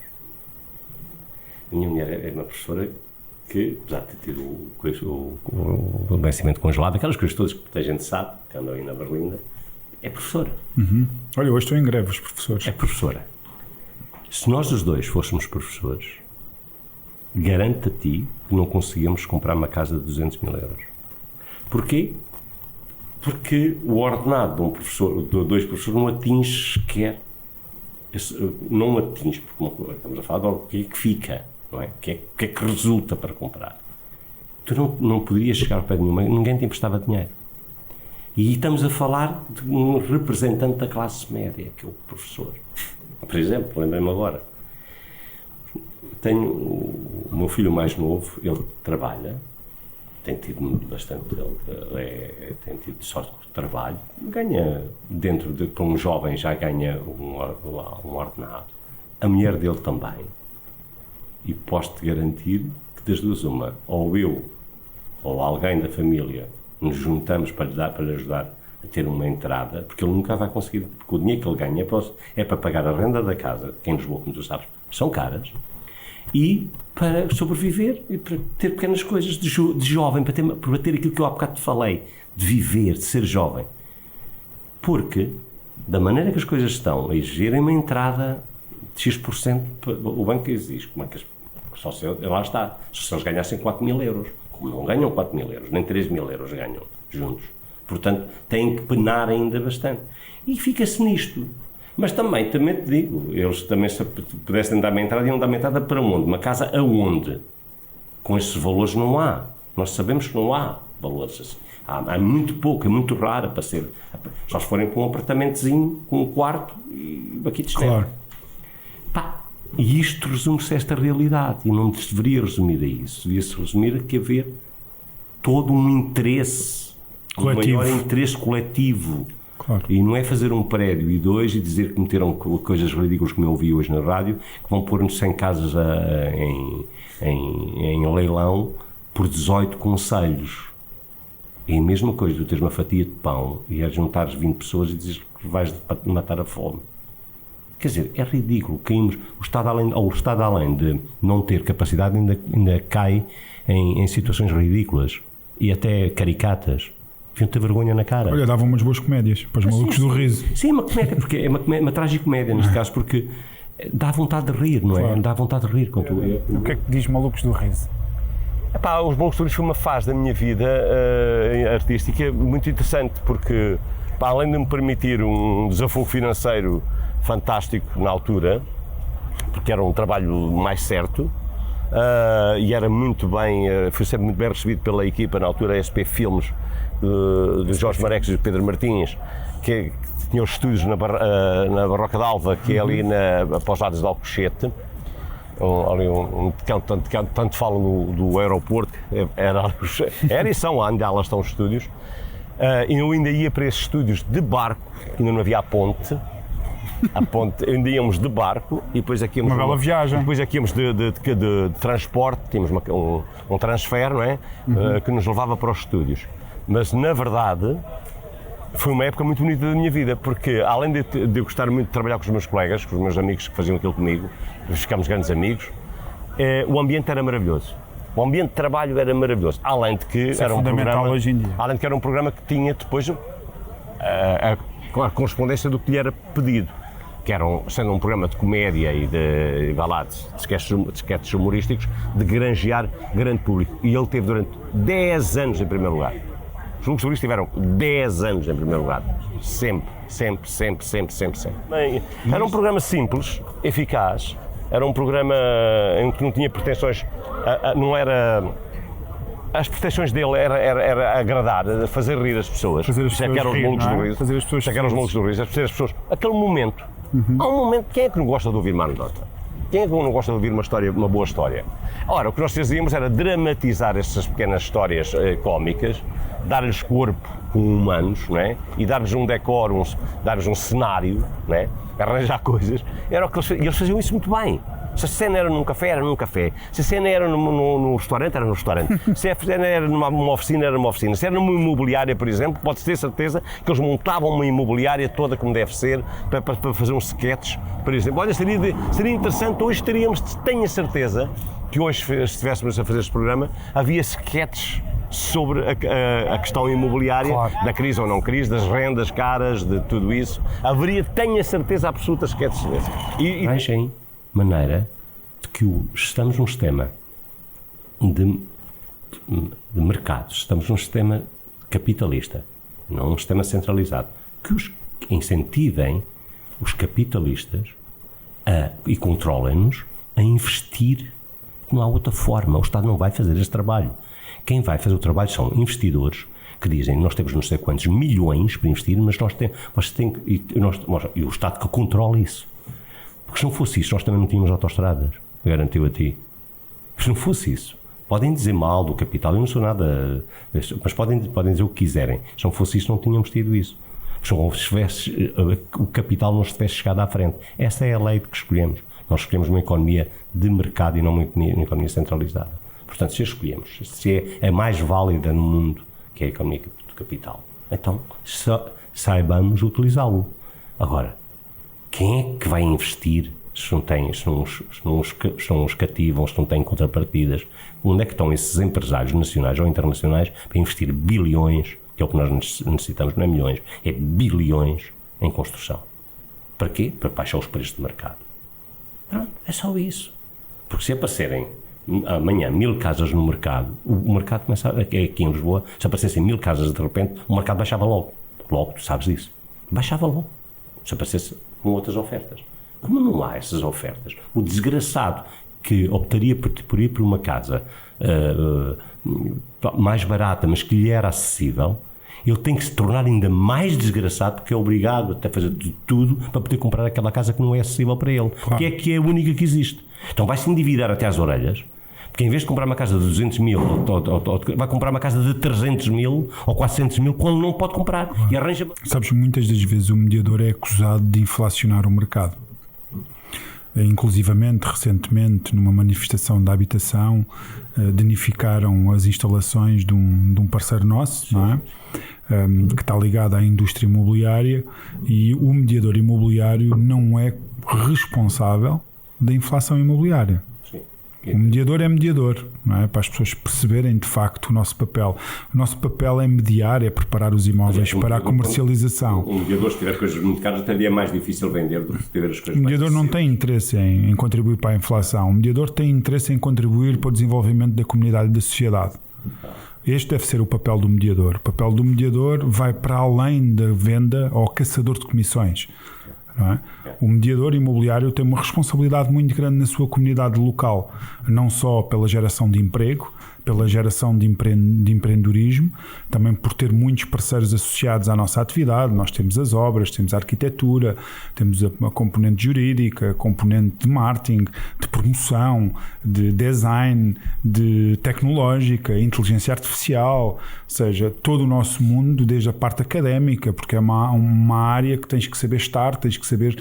A minha mulher é uma professora que, apesar de ter tido o vencimento congelado, aquelas coisas todas que a gente sabe, que andam aí na Berlinda, é professora. Uhum. Olha, hoje estou em greve, os professores. É professora. Se nós os dois fôssemos professores, garanto a ti que não conseguíamos comprar uma casa de 200 mil euros. Porquê? Porque o ordenado de um professor, de dois professores, não atinge sequer. Não atinge, porque estamos a falar do que é que fica, não é? O que é que resulta para comprar. Tu não poderias chegar ao pé de nenhuma, ninguém te emprestava dinheiro. E estamos a falar de um representante da classe média, que é o professor. Por exemplo, lembrei-me agora, tenho o meu filho mais novo, ele trabalha, tem tido bastante, tem tido sorte com o trabalho, ganha, para um jovem já ganha um ordenado, a mulher dele também, e posso-te garantir que das duas uma, ou eu ou alguém da família nos juntamos para lhe ajudar a ter uma entrada, porque ele nunca vai conseguir, porque o dinheiro que ele ganha é para pagar a renda da casa, que em Lisboa, como tu sabes, são caras, e para sobreviver e para ter pequenas coisas de jovem, para ter aquilo que eu há bocado te falei, de viver, de ser jovem. Porque, da maneira que as coisas estão, a exigirem uma entrada de X%, o banco exige, como é que só se, lá está, se eles ganhassem 4 mil euros, como não ganham 4 mil euros, nem 3 mil euros ganham juntos, portanto, têm que penar ainda bastante. E fica-se nisto. Mas também te digo, eles também, se pudessem dar uma entrada, iam dar uma entrada para onde? Uma casa aonde? Com esses valores não há. Nós sabemos que não há valores assim. Há muito pouco, é muito raro para ser. Só se forem para um apartamentozinho, com um quarto e aqui de claro. E isto resume-se a esta realidade. E não se deveria resumir a isso. Devia-se resumir a que haver todo um interesse, coletivo. Um maior interesse coletivo. Claro. E não é fazer um prédio e dois e dizer que meteram coisas ridículas, como eu ouvi hoje na rádio, que vão pôr-nos 100 casas em leilão por 18 concelhos. É a mesma coisa, tu tens uma fatia de pão e a juntares 20 pessoas e dizes que vais matar a fome. Quer dizer, é ridículo. Caímos, o Estado, além de não ter capacidade, ainda cai em situações ridículas e até caricatas. Deviam ter vergonha na cara. Olha, davam umas boas comédias para os malucos do riso. Sim, é uma comédia, porque é uma tragicomédia neste caso, porque dá vontade de rir, não é? Claro. Dá vontade de rir. O que é que diz Malucos do Riso? Os Malucos do Riso foi uma fase da minha vida artística muito interessante, porque além de me permitir um desafogo financeiro fantástico na altura, porque era um trabalho mais certo, e era muito bem, foi sempre muito bem recebido pela equipa na altura, a SP Filmes, de Jorge Marecos e de Pedro Martins, que tinha os estúdios na Barroca d'Alva, que é ali após lados de Alcochete, tanto falam do aeroporto, era e são, ainda lá estão os estúdios, e eu ainda ia para esses estúdios de barco, ainda não havia a ponte, ainda íamos de barco e depois aqui íamos uma bela viagem. Depois aqui íamos de transporte, tínhamos um transfer, não é? Que nos levava para os estúdios. Mas na verdade foi uma época muito bonita da minha vida, porque além de eu gostar muito de trabalhar com os meus colegas, com os meus amigos que faziam aquilo comigo, ficámos grandes amigos, o ambiente era maravilhoso. O ambiente de trabalho era maravilhoso, além de que era um programa hoje em dia. Além de que era um programa que tinha depois a correspondência do que lhe era pedido, que era sendo um programa de comédia e de sketches humorísticos, de granjear grande público. E ele teve durante 10 anos em primeiro lugar. Os Malucos do Riso tiveram 10 anos em primeiro lugar. Sempre. Bem, era um programa simples, eficaz, era um programa em que não tinha pretensões, não era as pretensões dele era agradar, fazer rir as pessoas. Fazer as pessoas que eram os malucos do riso. Fazer as pessoas que eram os malucos do riso. Fazer as pessoas. Aquele momento. Há um momento. Quem é que não gosta de ouvir uma anedota? Quem é que não gosta de ouvir uma boa história? Ora, o que nós fazíamos era dramatizar estas pequenas histórias cómicas, dar-lhes corpo como humanos, não é? E dar-lhes um decor, dar-lhes um cenário, não é? Arranjar coisas. Era o que eles faziam isso muito bem. Se a cena era num café, era num café. Se a cena era no restaurante, era no restaurante. Se a cena era numa oficina, era numa oficina. Se era numa imobiliária, por exemplo, pode-se ter certeza que eles montavam uma imobiliária toda como deve ser, para fazer uns sketches, por exemplo. Olha, seria interessante, hoje tenho a certeza que hoje, se estivéssemos a fazer este programa, havia sketches sobre a questão imobiliária, claro, da crise ou não crise, das rendas caras, de tudo isso. Tenho a certeza absoluta, sketches desses. Arranjem maneira de que estamos num sistema de mercados, estamos num sistema capitalista, não um sistema centralizado, que incentivem os capitalistas e controlem-nos a investir. Não há outra forma, o Estado não vai fazer este trabalho. Quem vai fazer o trabalho são investidores que dizem, nós temos não sei quantos milhões para investir, mas e o Estado que controla isso. Porque se não fosse isso, nós também não tínhamos autoestradas, garantiu a ti. Se não fosse isso, podem dizer mal do capital, eu não sou nada, mas podem dizer o que quiserem. Se não fosse isso, não tínhamos tido isso. Se o capital não estivesse chegado à frente. Essa é a lei que escolhemos. Nós escolhemos uma economia de mercado e não uma economia centralizada. Portanto, se escolhemos, se é a mais válida no mundo, que é a economia do capital, então saibamos utilizá-lo. Agora, quem é que vai investir se não os cativam, se não têm contrapartidas? Onde é que estão esses empresários nacionais ou internacionais para investir bilhões, que é o que nós necessitamos, não é milhões, é bilhões em construção? Para quê? Para baixar os preços de mercado. Pronto, é só isso. Porque se aparecerem amanhã 1000 casas no mercado, o mercado começa, aqui em Lisboa, se aparecessem 1000 casas de repente, o mercado baixava logo. Logo, tu sabes disso. Baixava logo. Se aparecesse com outras ofertas. Como não há essas ofertas, o desgraçado que optaria por ir por uma casa mais barata, mas que lhe era acessível, ele tem que se tornar ainda mais desgraçado porque é obrigado até a fazer tudo para poder comprar aquela casa que não é acessível para ele, claro, que é a única que existe. Então vai se endividar até às orelhas, porque em vez de comprar uma casa de 200 mil, vai comprar uma casa de 300 mil ou 400 mil quando não pode comprar, claro, e arranja... Sabes, muitas das vezes o mediador é acusado de inflacionar o mercado. Inclusivamente, recentemente, numa manifestação da habitação, danificaram as instalações de um parceiro nosso, não é? Que está ligado à indústria imobiliária, e o mediador imobiliário não é responsável da inflação imobiliária. O mediador é mediador, não é? Para as pessoas perceberem de facto o nosso papel. O nosso papel é mediar, é preparar os imóveis para a comercialização. O mediador, se tiver coisas muito caras, até é mais difícil vender do que se tiver as coisas. O mediador não tem interesse em contribuir para a inflação. O mediador tem interesse em contribuir para o desenvolvimento da comunidade e da sociedade. Este deve ser o papel do mediador. O papel do mediador vai para além da venda ao caçador de comissões. Não é? O mediador imobiliário tem uma responsabilidade muito grande na sua comunidade local, não só pela geração de emprego, pela geração de empreendedorismo, também por ter muitos parceiros associados à nossa atividade. Nós temos as obras, temos a arquitetura, temos a componente jurídica, a componente de marketing, de promoção, de design, de tecnológica, inteligência artificial, ou seja, todo o nosso mundo, desde a parte académica, porque é uma área que tens que saber estar, tens que saber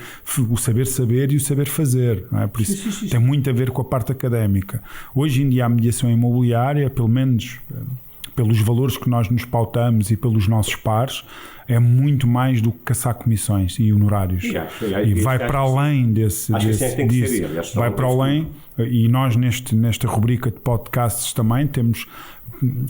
o saber e o saber fazer, não é? Por isso sim. Tem muito a ver com a parte académica. Hoje em dia a mediação imobiliária, pelo menos pelos valores que nós nos pautamos e pelos nossos pares, é muito mais do que caçar comissões e honorários. E vai para além disso. Vai para além, e nós nesta rubrica de podcasts também temos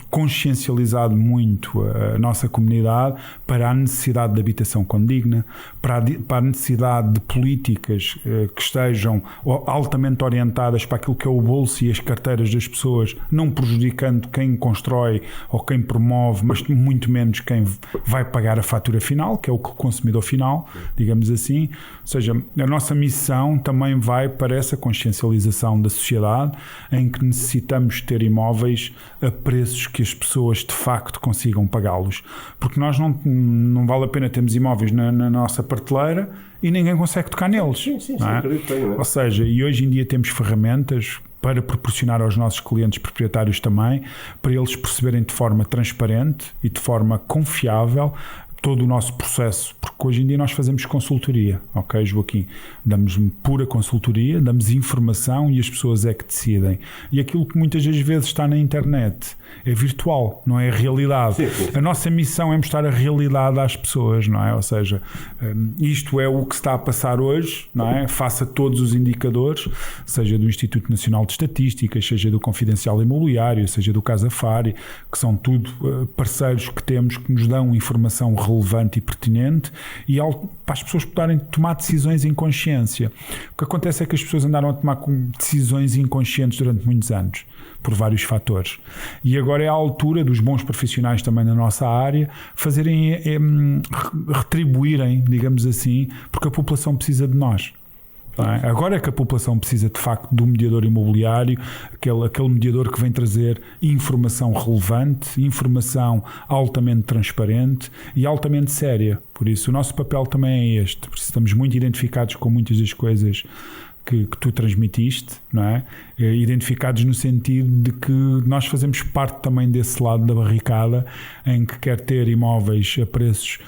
consciencializado muito a nossa comunidade para a necessidade de habitação condigna, para a necessidade de políticas que estejam altamente orientadas para aquilo que é o bolso e as carteiras das pessoas, não prejudicando quem constrói ou quem promove, mas muito menos quem vai pagar a fatura final, que é o consumidor final, digamos assim. Ou seja, a nossa missão também vai para essa consciencialização da sociedade, em que necessitamos ter imóveis a preço preços que as pessoas de facto consigam pagá-los. Porque nós não vale a pena termos imóveis na nossa prateleira e ninguém consegue tocar neles. Sim, não é? acredito, não é? Ou seja, e hoje em dia temos ferramentas para proporcionar aos nossos clientes proprietários também, para eles perceberem de forma transparente e de forma confiável todo o nosso processo, porque hoje em dia nós fazemos consultoria, ok, Joaquim? Damos pura consultoria, damos informação e as pessoas é que decidem. E aquilo que muitas das vezes está na internet é virtual, não é a realidade. Sim. A nossa missão é mostrar a realidade às pessoas, não é? Ou seja, isto é o que se está a passar hoje, não é? Face a todos os indicadores, seja do Instituto Nacional de Estatísticas, seja do Confidencial Imobiliário, seja do Casafari, que são tudo parceiros que temos que nos dão informação relevante e pertinente e para as pessoas poderem tomar decisões em consciência. O que acontece é que as pessoas andaram a tomar decisões inconscientes durante muitos anos, por vários fatores. E agora é a altura dos bons profissionais também na nossa área fazerem, retribuírem, digamos assim, porque a população precisa de nós. É? Agora é que a população precisa de facto do mediador imobiliário, aquele mediador que vem trazer informação relevante, informação altamente transparente e altamente séria. Por isso o nosso papel também é este. Estamos muito identificados com muitas das coisas que tu transmitiste, não é? Identificados no sentido de que nós fazemos parte também desse lado da barricada em que quer ter imóveis a preços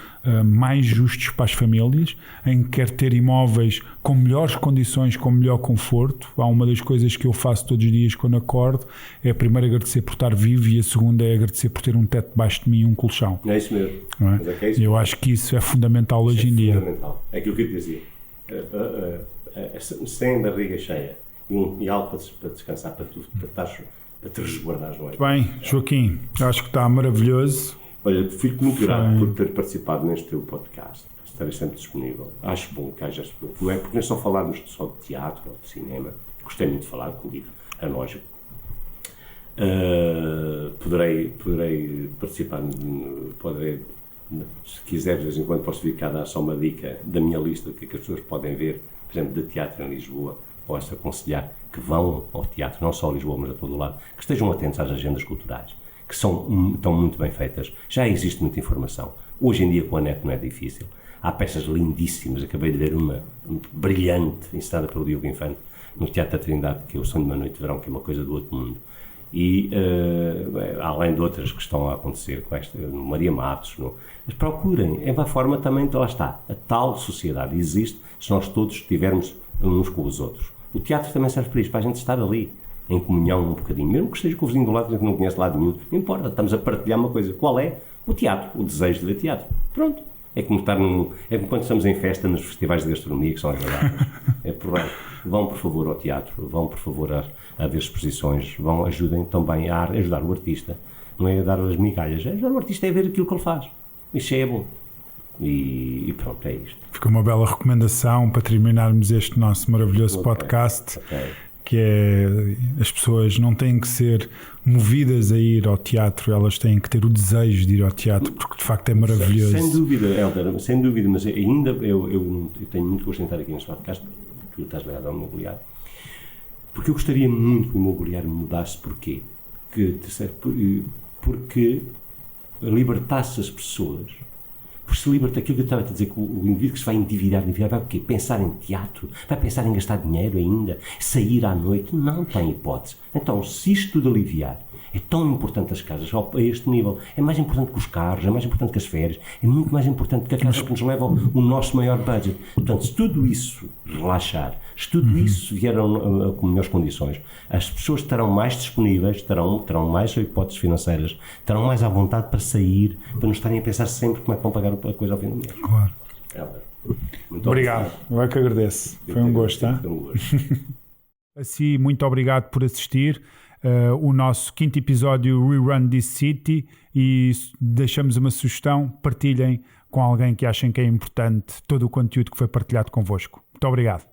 mais justos para as famílias, em que quer ter imóveis com melhores condições, com melhor conforto. Há uma das coisas que eu faço todos os dias quando acordo, é a primeira agradecer por estar vivo e a segunda é agradecer por ter um teto debaixo de mim e um colchão. É isso mesmo. Não é? Mas é que é isso. Eu acho que isso é fundamental hoje em dia. É fundamental. É aquilo que eu te dizia. Sem barriga cheia e algo para descansar, para te resguardares, não é? Bem, Joaquim, acho que está maravilhoso. Olha, fico muito grato por ter participado neste teu podcast, estarei sempre disponível. Acho bom que hajas, não é porque não só falarmos só de teatro ou de cinema, gostei muito de falar contigo, é lógico. Poderei participar, se quiser, de vez em quando posso vir cá dar só uma dica da minha lista, do que as pessoas podem ver, por exemplo, de teatro em Lisboa. Posso aconselhar que vão ao teatro, não só a Lisboa, mas a todo o lado, que estejam atentos às agendas culturais, que estão muito bem feitas. Já existe muita informação. Hoje em dia, com a net, não é difícil. Há peças lindíssimas. Acabei de ver uma brilhante, encenada pelo Diogo Infante, no Teatro da Trindade, que é O Sonho de uma Noite de Verão, que é uma coisa do outro mundo. E, além de outras que estão a acontecer, com esta, no Maria Matos, mas procurem. É uma forma também, lá está, a tal sociedade existe se nós todos estivermos uns com os outros. O teatro também serve para isso, para a gente estar ali, em comunhão um bocadinho, mesmo que esteja com o vizinho do lado, que não conhece lado nenhum, não importa, estamos a partilhar uma coisa. Qual é? O teatro, o desejo de ver teatro. Pronto. É como quando estamos em festa nos festivais de gastronomia, que são agradáveis. É porreiro. Vão, por favor, ao teatro, vão, por favor, a ver exposições, ajudem também a ajudar o artista. Não é a dar as migalhas, ajudar o artista é ver aquilo que ele faz. Isso é bom. E pronto, é isto. Fica uma bela recomendação para terminarmos este nosso maravilhoso podcast. Que é, as pessoas não têm que ser movidas a ir ao teatro, elas têm que ter o desejo de ir ao teatro, porque de facto é maravilhoso. Sem dúvida, Helder, sem dúvida, mas ainda eu tenho muito gosto de estar aqui neste podcast, porque tu estás ligado ao imobiliário, porque eu gostaria muito que o imobiliário mudasse. Porquê? Porque libertasse as pessoas. Por se libertar, aquilo que eu estava a dizer, que o indivíduo que se vai endividar vai o quê? Pensar em teatro? Vai pensar em gastar dinheiro ainda? Sair à noite? Não tem hipótese. Então, se isto tudo aliviar, é tão importante as casas a este nível. É mais importante que os carros, é mais importante que as férias, é muito mais importante que a casa que nos leva o nosso maior budget. Portanto, se tudo isso relaxar, se tudo isso vier com melhores condições, as pessoas estarão mais disponíveis, terão mais hipóteses financeiras, terão mais à vontade para sair, para não estarem a pensar sempre como é que vão pagar a coisa ao fim do mês. Claro. Muito obrigado. Eu é que agradeço. Foi um gosto, tá? Assim, muito obrigado por assistir. O nosso 5º episódio Rerun This City, e deixamos uma sugestão: partilhem com alguém que achem que é importante todo o conteúdo que foi partilhado convosco. Muito obrigado.